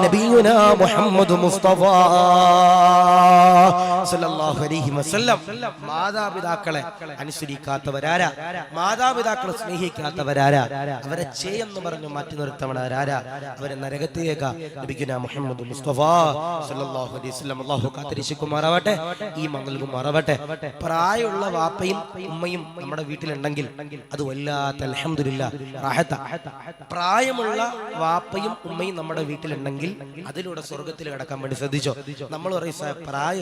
നബിയുനാ മുഹമ്മദ് മുസ്തഫ സല്ലല്ലാഹു അലൈഹി വസല്ലം മാതാപിതാക്കളെ അനുസരിക്കാത്തവരാരാ, മാതാപിതാക്കളെ സ്നേഹിക്കാത്തവരാരാ, അവരെ എന്ന് പറഞ്ഞു മാറ്റി നിർത്തവരാരാ, അവരെ നരകത്തിലേക്ക് നബിയുനാ മുഹമ്മദ് മുസ്തഫ സല്ലല്ലാഹു അലൈഹി വസല്ലം അല്ലാഹു കാത്തിരക്ഷിക്കുമാറാവട്ടെ, ഈ നൽകുമാറാവട്ടെ. പ്രായമുള്ള വാപ്പയും ഉമ്മയും നമ്മുടെ വീട്ടിലുണ്ടെങ്കിൽ അത് വല്ലാത്ത അൽഹംദുലില്ലാഹ് റാഹത്ത. പ്രായമുള്ള വാപ്പയും ഉമ്മയും നമ്മുടെ വീട്ടിലുണ്ടെങ്കിൽ അതിലൂടെ സ്വർഗത്തിൽ കിടക്കാൻ വേണ്ടി ശ്രദ്ധിച്ചോ. നമ്മൾ പറയും പ്രായം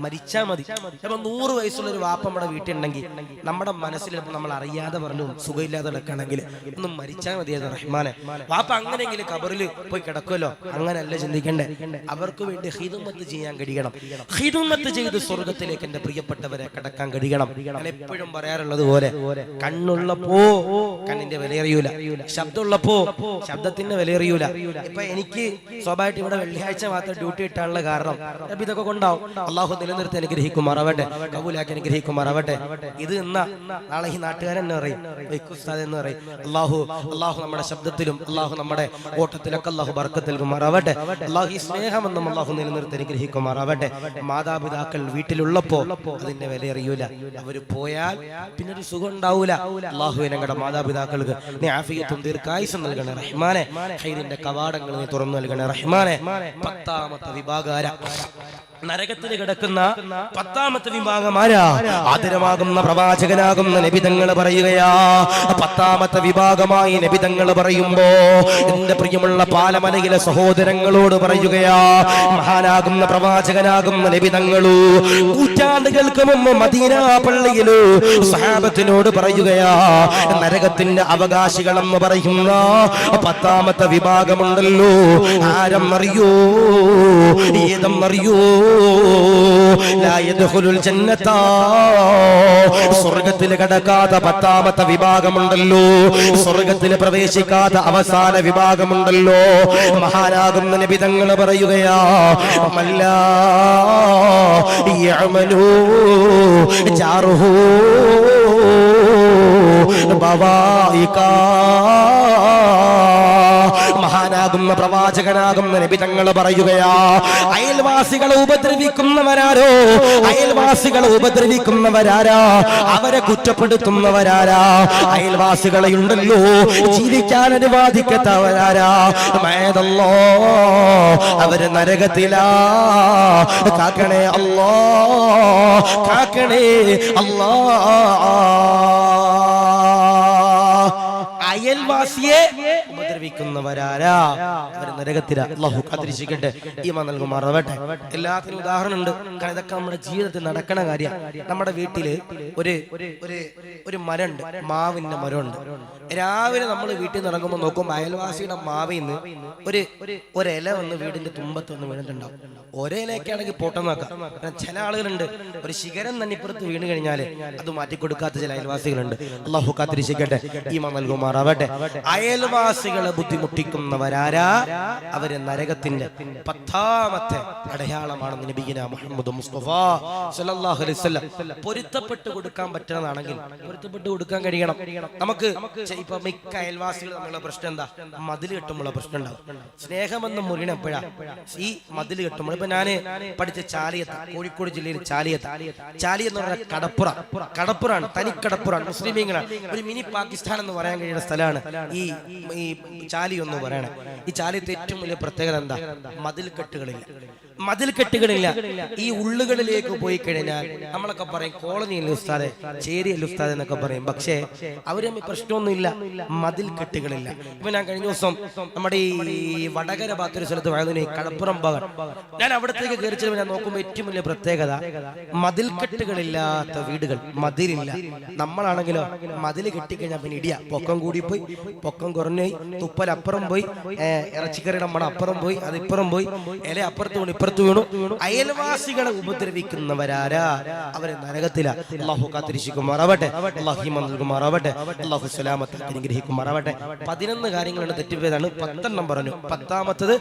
മരിച്ചാൽ മതി. അപ്പൊ 100 വയസ്സുള്ള ഒരു വാപ്പ നമ്മുടെ വീട്ടിലുണ്ടെങ്കിൽ നമ്മുടെ മനസ്സിൽ നമ്മൾ അറിയാതെ പറഞ്ഞു സുഖമില്ലാതെ കിടക്കുകയാണെങ്കിൽ ഒന്നും മരിച്ചാൽ മതിയായിരുന്നു റഹ്മാനെ, വാപ്പ അങ്ങനെയെങ്കിലും ഖബറിൽ പോയി കിടക്കുമല്ലോ. അങ്ങനെയല്ല ചിന്തിക്കണ്ടേ, അവർക്ക് വേണ്ടി ഖിദ്മത്ത് ചെയ്യാൻ കഴിയണം. ഖിദ്മത്ത് ചെയ്ത് സ്വർഗത്തിലേക്ക് എന്റെ പ്രിയപ്പെട്ടവരെ കിടക്കാൻ കഴിയണം. ഞാൻ എപ്പോഴും പറയാറുള്ളത് പോലെ കണ്ണുള്ളപ്പോ കണ്ണിന്റെ വിലയറിയൂല, ശബ്ദമുള്ളപ്പോ ശബ്ദത്തിന്റെ വിലയറിയൂല. ഇപ്പൊ എനിക്ക് സ്വാഭാവികമായിട്ട് ഇവിടെ വെള്ളിയാഴ്ച മാത്രം ഡ്യൂട്ടി ഇട്ടാനുള്ള കാരണം ഇതൊക്കെ കൊണ്ടാവും. അള്ളാഹു നിലനിർത്തി അനുഗ്രഹിക്കുമാറാവട്ടെ, കബൂലാക്കി അനുഗ്രഹിക്കുമാറാവട്ടെ. ഇത് എന്നാ നാളെ ഈ നാട്ടുകാരൻ എന്ന് പറയും, എന്ന് പറയും. അള്ളാഹു നമ്മുടെ ശബ്ദത്തിലും അള്ളാഹു നമ്മുടെ ഓട്ടത്തിലൊക്കെ അള്ളാഹു ബർക്കത്ത് നൽകുമാറാവട്ടെ. അള്ളാഹു ഈ സ്നേഹമെന്നും അള്ളാഹു നിലനിർത്തി അനുഗ്രഹിക്കുമാറാവട്ടെ. മാതാപിതാക്കൾ വീട്ടിലുള്ളപ്പോ അതിന്റെ വില അറിയൂല, അവര് പോയാൽ പിന്നെ ഒരു സുഖം ഉണ്ടാവൂല. അള്ളാഹു ഞങ്ങളുടെ മാതാപിതാക്കൾക്ക് നീ ആഫിയത്തും ദീർഘായുസ്സും നൽകണേ റഹ്മാനെ, ഖൈറിന്റെ കവാടങ്ങൾ നീ തുറന്നു നൽകണേ റഹ്മാനെ. 10ാമത്തെ വിഭാഗാര, നരകത്തിൽ കിടക്കുന്ന 10ാമത്തെ വിഭാഗമാരാ, ആദരമാകുന്ന പ്രവാചകനാകുന്ന നബിതങ്ങൾ പറയുകയാ. 10ാമത്തെ വിഭാഗമായി നബിതങ്ങൾ പറയുമ്പോ എന്റെ പ്രിയമുള്ള പാലമലയിലെ സഹോദരങ്ങളോട് പറയുകയാ, മഹാനാകുന്ന പ്രവാചകനാകുന്ന നബിതങ്ങളു നൂറ്റാണ്ടുകൾക്ക് മുമ്പ് മദീന പള്ളിയില് സഹാബത്തിനോട് പറയുകയാ, നരകത്തിന്റെ അവകാശികളെന്ന് പറയുന്ന 10ാമത്തെ വിഭാഗമുണ്ടല്ലോ, ആരെന്നറിയോ, ഏതെന്നറിയോ, സ്വർഗത്തിൽ കടക്കാത്ത 10ാമത്തെ വിഭാഗമുണ്ടല്ലോ, സ്വർഗത്തിൽ പ്രവേശിക്കാത്ത അവസാന വിഭാഗമുണ്ടല്ലോ. മഹാനാകുന്ന നബിതങ്ങൾ പറയുകയാ, മല്ലാ യഅമലു ജാറുഹു ബവായികാ. മഹാനാകുന്ന പ്രവാചകനാകുന്ന നബി തങ്ങൾ പറയുകയാ, അയൽവാസികളെ ഉപദ്രവിക്കുന്നവരാരോ, അയൽവാസികളെ ഉപദ്രവിക്കുന്നവരാരാ, അവരെ കുറ്റപ്പെടുത്തുന്നവരാരാ, അയൽവാസികളെ ഉണ്ടല്ലോ ജീവിക്കാൻ അനുവാദിക്കാത്തവരാരാ, മഅദല്ലാ അവര് നരകത്തിലാ. കാക്കണേ അല്ലാ, കാക്കണേ അല്ലാ. അയൽവാസിയെ ഉപദ്രവിക്കുന്നവരാരാ, അവർ നരകത്തിലാ. അല്ലാഹു കാത്തിരക്ഷിക്കട്ടെ, ഈമാൻ നൽകുമാറാവട്ടെ. എല്ലാത്തിനും ഉദാഹരണം ഉണ്ട്, കാരണം ഇതൊക്കെ നമ്മുടെ ജീവിതത്തിൽ നടക്കണ കാര്യം. നമ്മുടെ വീട്ടില് ഒരു മരമുണ്ട്, മാവിന്റെ മരമുണ്ട്. രാവിലെ നമ്മൾ വീട്ടിൽ നിന്ന് ഇറങ്ങുമ്പോൾ നോക്കുമ്പോൾ അയൽവാസിയുടെ മാവിൽ നിന്ന് ഒരു ഇല വന്ന് വീടിന്റെ തുമ്പത്ത് വന്ന് വീണിട്ടുണ്ടാവും. ഒരേലൊക്കെ ആണെങ്കിൽ പൊട്ടം നോക്കാം. ചില ആളുകളുണ്ട് ഒരു ശിഖരം തന്നെ ഇപ്പുറത്ത് വീണ് കഴിഞ്ഞാല് അത് മാറ്റിക്കൊടുക്കാത്ത ചില അയൽവാസികളുണ്ട്. അല്ലാഹു കാത്തിരക്ഷിക്കട്ടെ, ഈമാൻ നൽകുമാറാവട്ടെ. അയൽവാസികളെ ബുദ്ധിമുട്ടിക്കുന്നവരാരാ, അവര് നരകത്തിന്റെ 10ാമത്തെ അടയാളമാണെന്ന് നബിയുനാ മുഹമ്മദ് മുസ്തഫ സല്ലല്ലാഹു അലൈഹി വസല്ലം. പൊരുത്തപ്പെട്ട് കൊടുക്കാൻ പറ്റുന്നതാണെങ്കിൽ പൊരുത്തപ്പെട്ട് കൊടുക്കാൻ കഴിയണം. നമുക്ക് ഇപ്പൊ മിക്ക അയൽവാസികൾ തമ്മിലുള്ള പ്രശ്നം എന്താ, മതിൽ കെട്ടുമ്പോഴുള്ള പ്രശ്നം ഉണ്ടാവും. സ്നേഹമെന്ന മുറിയണ എപ്പോഴാ, ഈ മതിൽ കെട്ടുമ്പോൾ. ഇപ്പൊ ഞാന് പഠിച്ച ചാലിയത്ത്, കോഴിക്കോട് ജില്ലയിൽ ചാലി എന്ന് പറഞ്ഞ കടപ്പുറാണ്, തനിക്കടപ്പുറാണ്, മുസ്ലിമീങ്ങളാണ്. ഒരു മിനി പാകിസ്ഥാൻ എന്ന് പറയാൻ കഴിയുന്ന സ്ഥലമാണ് ഈ ചാലി എന്ന് പറയണേ. ഈ ചാലിയത്തെ ഏറ്റവും വലിയ പ്രത്യേകത എന്താ, മതിൽക്കെട്ടുകളില്ല. ഈ ഉള്ളുകളിലേക്ക് പോയി കഴിഞ്ഞാൽ നമ്മളൊക്കെ പറയും കോളനിയല്ലേ ഉസ്താദെ, ചേരിയല്ലേ ഉസ്താദ് എന്നൊക്കെ പറയും. പക്ഷേ അവര് തമ്മിൽ പ്രശ്നമൊന്നുമില്ല, മതിൽക്കെട്ടുകളില്ല. ഇപ്പൊ ഞാൻ കഴിഞ്ഞ ദിവസം നമ്മുടെ ഈ വടകര ഭാഗത്തൊരു സ്ഥലത്ത് വയതിന് കടപ്പുറം ഭാഗം, ഞാൻ അവിടത്തേക്ക് കയറി ചെല്ലുമ്പോൾ ഞാൻ നോക്കുമ്പോൾ ഏറ്റവും വലിയ പ്രത്യേകത മതിൽക്കെട്ടുകളില്ലാത്ത വീടുകൾ, മതിലില്ല. നമ്മളാണെങ്കിലോ മതിൽ കെട്ടിക്കഴിഞ്ഞാൽ പിന്നെ ഇടിയ, പൊക്കം കൂടിപ്പോയി, പൊക്കം കുറഞ്ഞുപോയി, തുപ്പലപ്പുറം പോയി, ഇറച്ചിക്കറിയുടെ മണം അപ്പുറം പോയി, അതിപ്പുറം പോയി, ഇല അപ്പുറത്ത് വീണു ഇപ്പുറത്ത് വീണു. അയൽവാസികളെ ഉപദ്രവിക്കുന്നവരാരാ, അവരെ നരകത്തില. അല്ലാഹു കാത്തിരക്ഷിക്കുമാറാവട്ടെ, അല്ലാഹു ഈമാൻ നൽകുമാറാവട്ടെ, അല്ലാഹു സലാമത്ത് അനുഗ്രഹിക്കുമാറാവട്ടെ. 11 കാര്യങ്ങളാണ് തെറ്റുപോയതാണ്, 10 പറഞ്ഞു. 10ാമത്തത്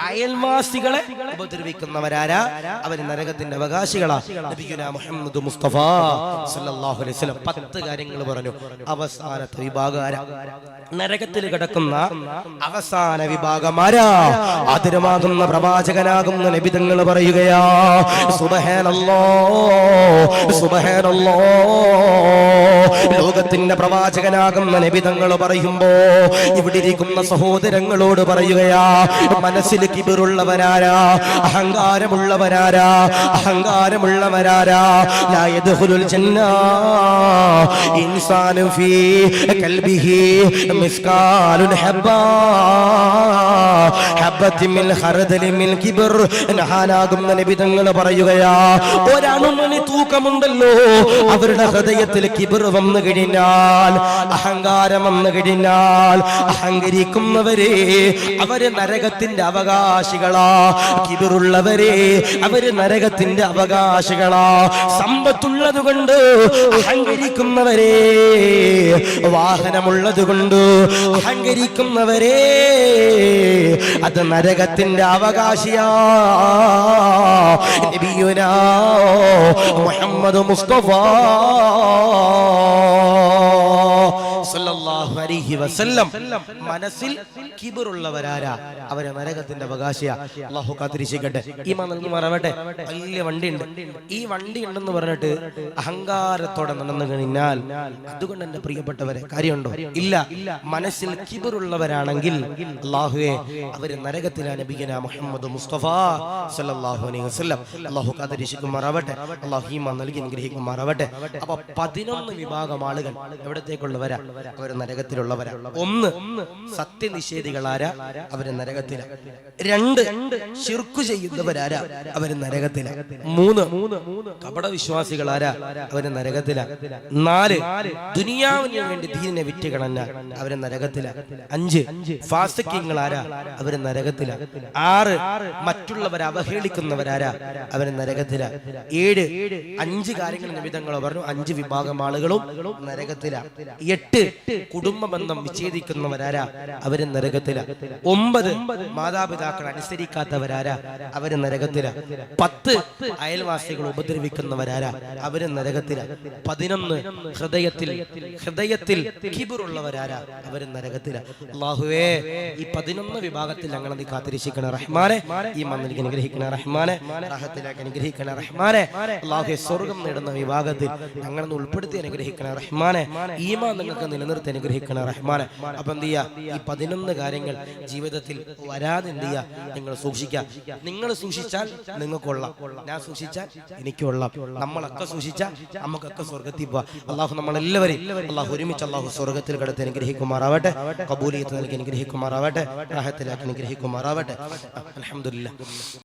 അയൽവാസികളെ ഉപദ്രവിക്കുന്നവരാരാ, അവര് നരകത്തിന്റെ അവകാശികളാ. നബിയുനാ മുഹമ്മദ് മുസ്തഫ സല്ലല്ലാഹു അലൈഹി വസല്ലം 10 കാര്യങ്ങൾ പറഞ്ഞു. അവസാനത്തെ വിഭാഗാര, നരകത്തിൽ കിടക്കുന്ന അവസാന വിഭാഗമാരാ, ആദരമാകുന്ന പ്രവാചകനാകുന്ന നബി തങ്ങൾ പറയുകയാ, സുബ്ഹാനല്ലാഹ് സുബ്ഹാനല്ലാഹ്. ലോകത്തിന്റെ പ്രവാചകനാകുന്ന നബി തങ്ങൾ പറയുമ്പോ ഇവിടെ ഇരിക്കുന്ന സഹോദരങ്ങളോട് പറയുകയാ, മനസ്സിൽ കിബറുള്ളവരാരാ, അഹങ്കാരമുള്ളവരാരാ, അഹങ്കാരമുള്ളവരാരാ. ലാ യദ്ഖുലുൽ ജന്ന ഇൻസാനു ഫീ ഖൽബിഹി മിസ്കാലുൽ ഹബ്ബത്തി മിൻ ഖർദലി മിൻ കിബർ. നഹാനാകുന്ന നബി തങ്ങൾ പറയുകയാ, ഒരണുമണി തൂക്കമുണ്ടല്ലോ അവരുടെ ഹൃദയത്തിൽ കിബർ വന്നു കഴിഞ്ഞാൽ, അഹങ്കാരം വന്നു കഴിഞ്ഞാൽ, അഹങ്കരിക്കുന്നവരെ അവര് നരകത്തിന്റെ അവകാശികളാ. കിബറുള്ളവരെ അവര് നരകത്തിന്റെ അവകാശികളാ. സമ്പത്തുള്ളത് കൊണ്ട് അഹങ്കരിക്കുന്നവരെ, വാഹനമുള്ളത് കൊണ്ട് അഹങ്കരിക്കുന്നവരെ, അത് നരകത്തിന്റെ അവകാശിയാ. നബിയുനാ മുഹമ്മദ് മുസ്തഫ സല്ലല്ലാഹു അലൈഹി വസല്ലം മനസ്സിൽ കിബറുള്ളവരാരാ, അവരെ നരകത്തിന്റെ അവകാശിയാ. അല്ലാഹു കാത്തിരിക്കട്ടെ, ഈമാൻ നൽകുമാറാവട്ടെ. വലിയ വണ്ടിയുണ്ട്, ഈ വണ്ടി ഉണ്ടെന്ന് പറഞ്ഞിട്ട് അഹങ്കാരത്തോടെ നടന്നു കഴിഞ്ഞാൽ അതുകൊണ്ട് എന്റെ പ്രിയപ്പെട്ടവരെ കാര്യമുണ്ടോ? ഇല്ല. മനസ്സിൽ കിബറുള്ളവരാണെങ്കിൽ അല്ലാഹുവേ അവര് നരകത്തിലാ. നബിയനാ മുഹമ്മദ് മുസ്തഫ സല്ലല്ലാഹു അലൈഹി വസല്ലം അല്ലാഹു കാത്തിരിക്കുമാറാവട്ടെ. അല്ലാഹു ഈമാൻ നൽകി അനുഗ്രഹിക്കുമാറാവട്ടെ. അപ്പൊ 11 വിഭാഗം ആളുകൾ എവിടത്തേക്കുള്ളവരാ? അവർ നരകത്തിലുള്ളവരാ. 1 സത്യനിഷേധികളാരാ, അവര് നരകത്തില. 2 ശിർക്ക് ചെയ്യുന്നവരാരാ, അവര് നരകത്തില. 3 കപടവിശ്വാസികളാരാ, അവര് നരകത്തില. 4 ദുനിയാവിന് വേണ്ടി ദീനിനെ വിറ്റുകളഞ്ഞ, അവര് നരകത്തില. 5 ഫാസിഖീങ്ങളാരാ, അവര് നരകത്തില. 6 മറ്റുള്ളവരെ അവഹേളിക്കുന്നവരാരാ, അവര് നരകത്തില. 7 5 കാര്യങ്ങൾ നിമിത്തങ്ങൾ പറഞ്ഞു, 5 വിഭാഗം ആളുകളും നരകത്തില. 8 കുടുംബ ബന്ധം വിച്ഛേദിക്കുന്നവരാരാ, അവര് നരകത്തില. 9 മാതാപിതാക്കൾ അനുസരിക്കാത്തവരാരാ, അവര് നരകത്തില. 10 അയൽവാസികൾ ഉപദ്രവിക്കുന്നവരാരാ, അവര് നരകത്തില. 11 ഹൃദയത്തിൽ കിബറുള്ളവരാരാ, അവര് നരകത്തില. അല്ലാഹുവേ ഈ 11 വിഭാഗത്തിൽ ഞങ്ങൾ നീ കാത്തിരിക്കണ റഹ്മാനെ. ഈ മണ്ണിലേക്ക് അനുഗ്രഹിക്കണ റഹ്മാനെ, റാഹത്തിലേക്ക് അനുഗ്രഹിക്കണ റഹ്മാനെ. അല്ലാഹുവേ സ്വർഗ്ഗം നേടുന്ന വിഭാഗത്തിൽ ഞങ്ങളെ ഉൾപ്പെടുത്തി അനുഗ്രഹിക്കണ റഹ്മാനെ. ഈമാൻ നിങ്ങൾക്ക് നിലനിർത്തി അനുഗ്രഹിക്കണ റഹ്മാനെ. അപ്പൊ എന്ത് ചെയ്യാ, ഈ 11 കാര്യങ്ങൾ ജീവിതത്തിൽ വരാതെ എന്ത് ചെയ്യാ, നിങ്ങൾ സൂക്ഷിക്കുക. നിങ്ങൾ സൂക്ഷിച്ചാൽ നിങ്ങൾക്കൊള്ളാം, ഞാൻ സൂക്ഷിച്ചാൽ എനിക്കൊള്ളാം. നമ്മളൊക്കെ സൂക്ഷിച്ചാൽ നമുക്കൊക്കെ സ്വർഗത്തിൽ പോവാം. അള്ളാഹു നമ്മളെല്ലാവരെയും അള്ളാഹു ഒരുമിച്ച് അള്ളാഹു സ്വർഗത്തിൽ കിടത്തി അനുഗ്രഹിക്കുമാറാവട്ടെ. കബൂലിയത്ത് നൽകി അനുഗ്രഹിക്കുമാറാവട്ടെ. റാഹത്തിലാക്കി അനുഗ്രഹിക്കുമാറാവട്ടെ. അൽഹംദുലില്ലാഹ്.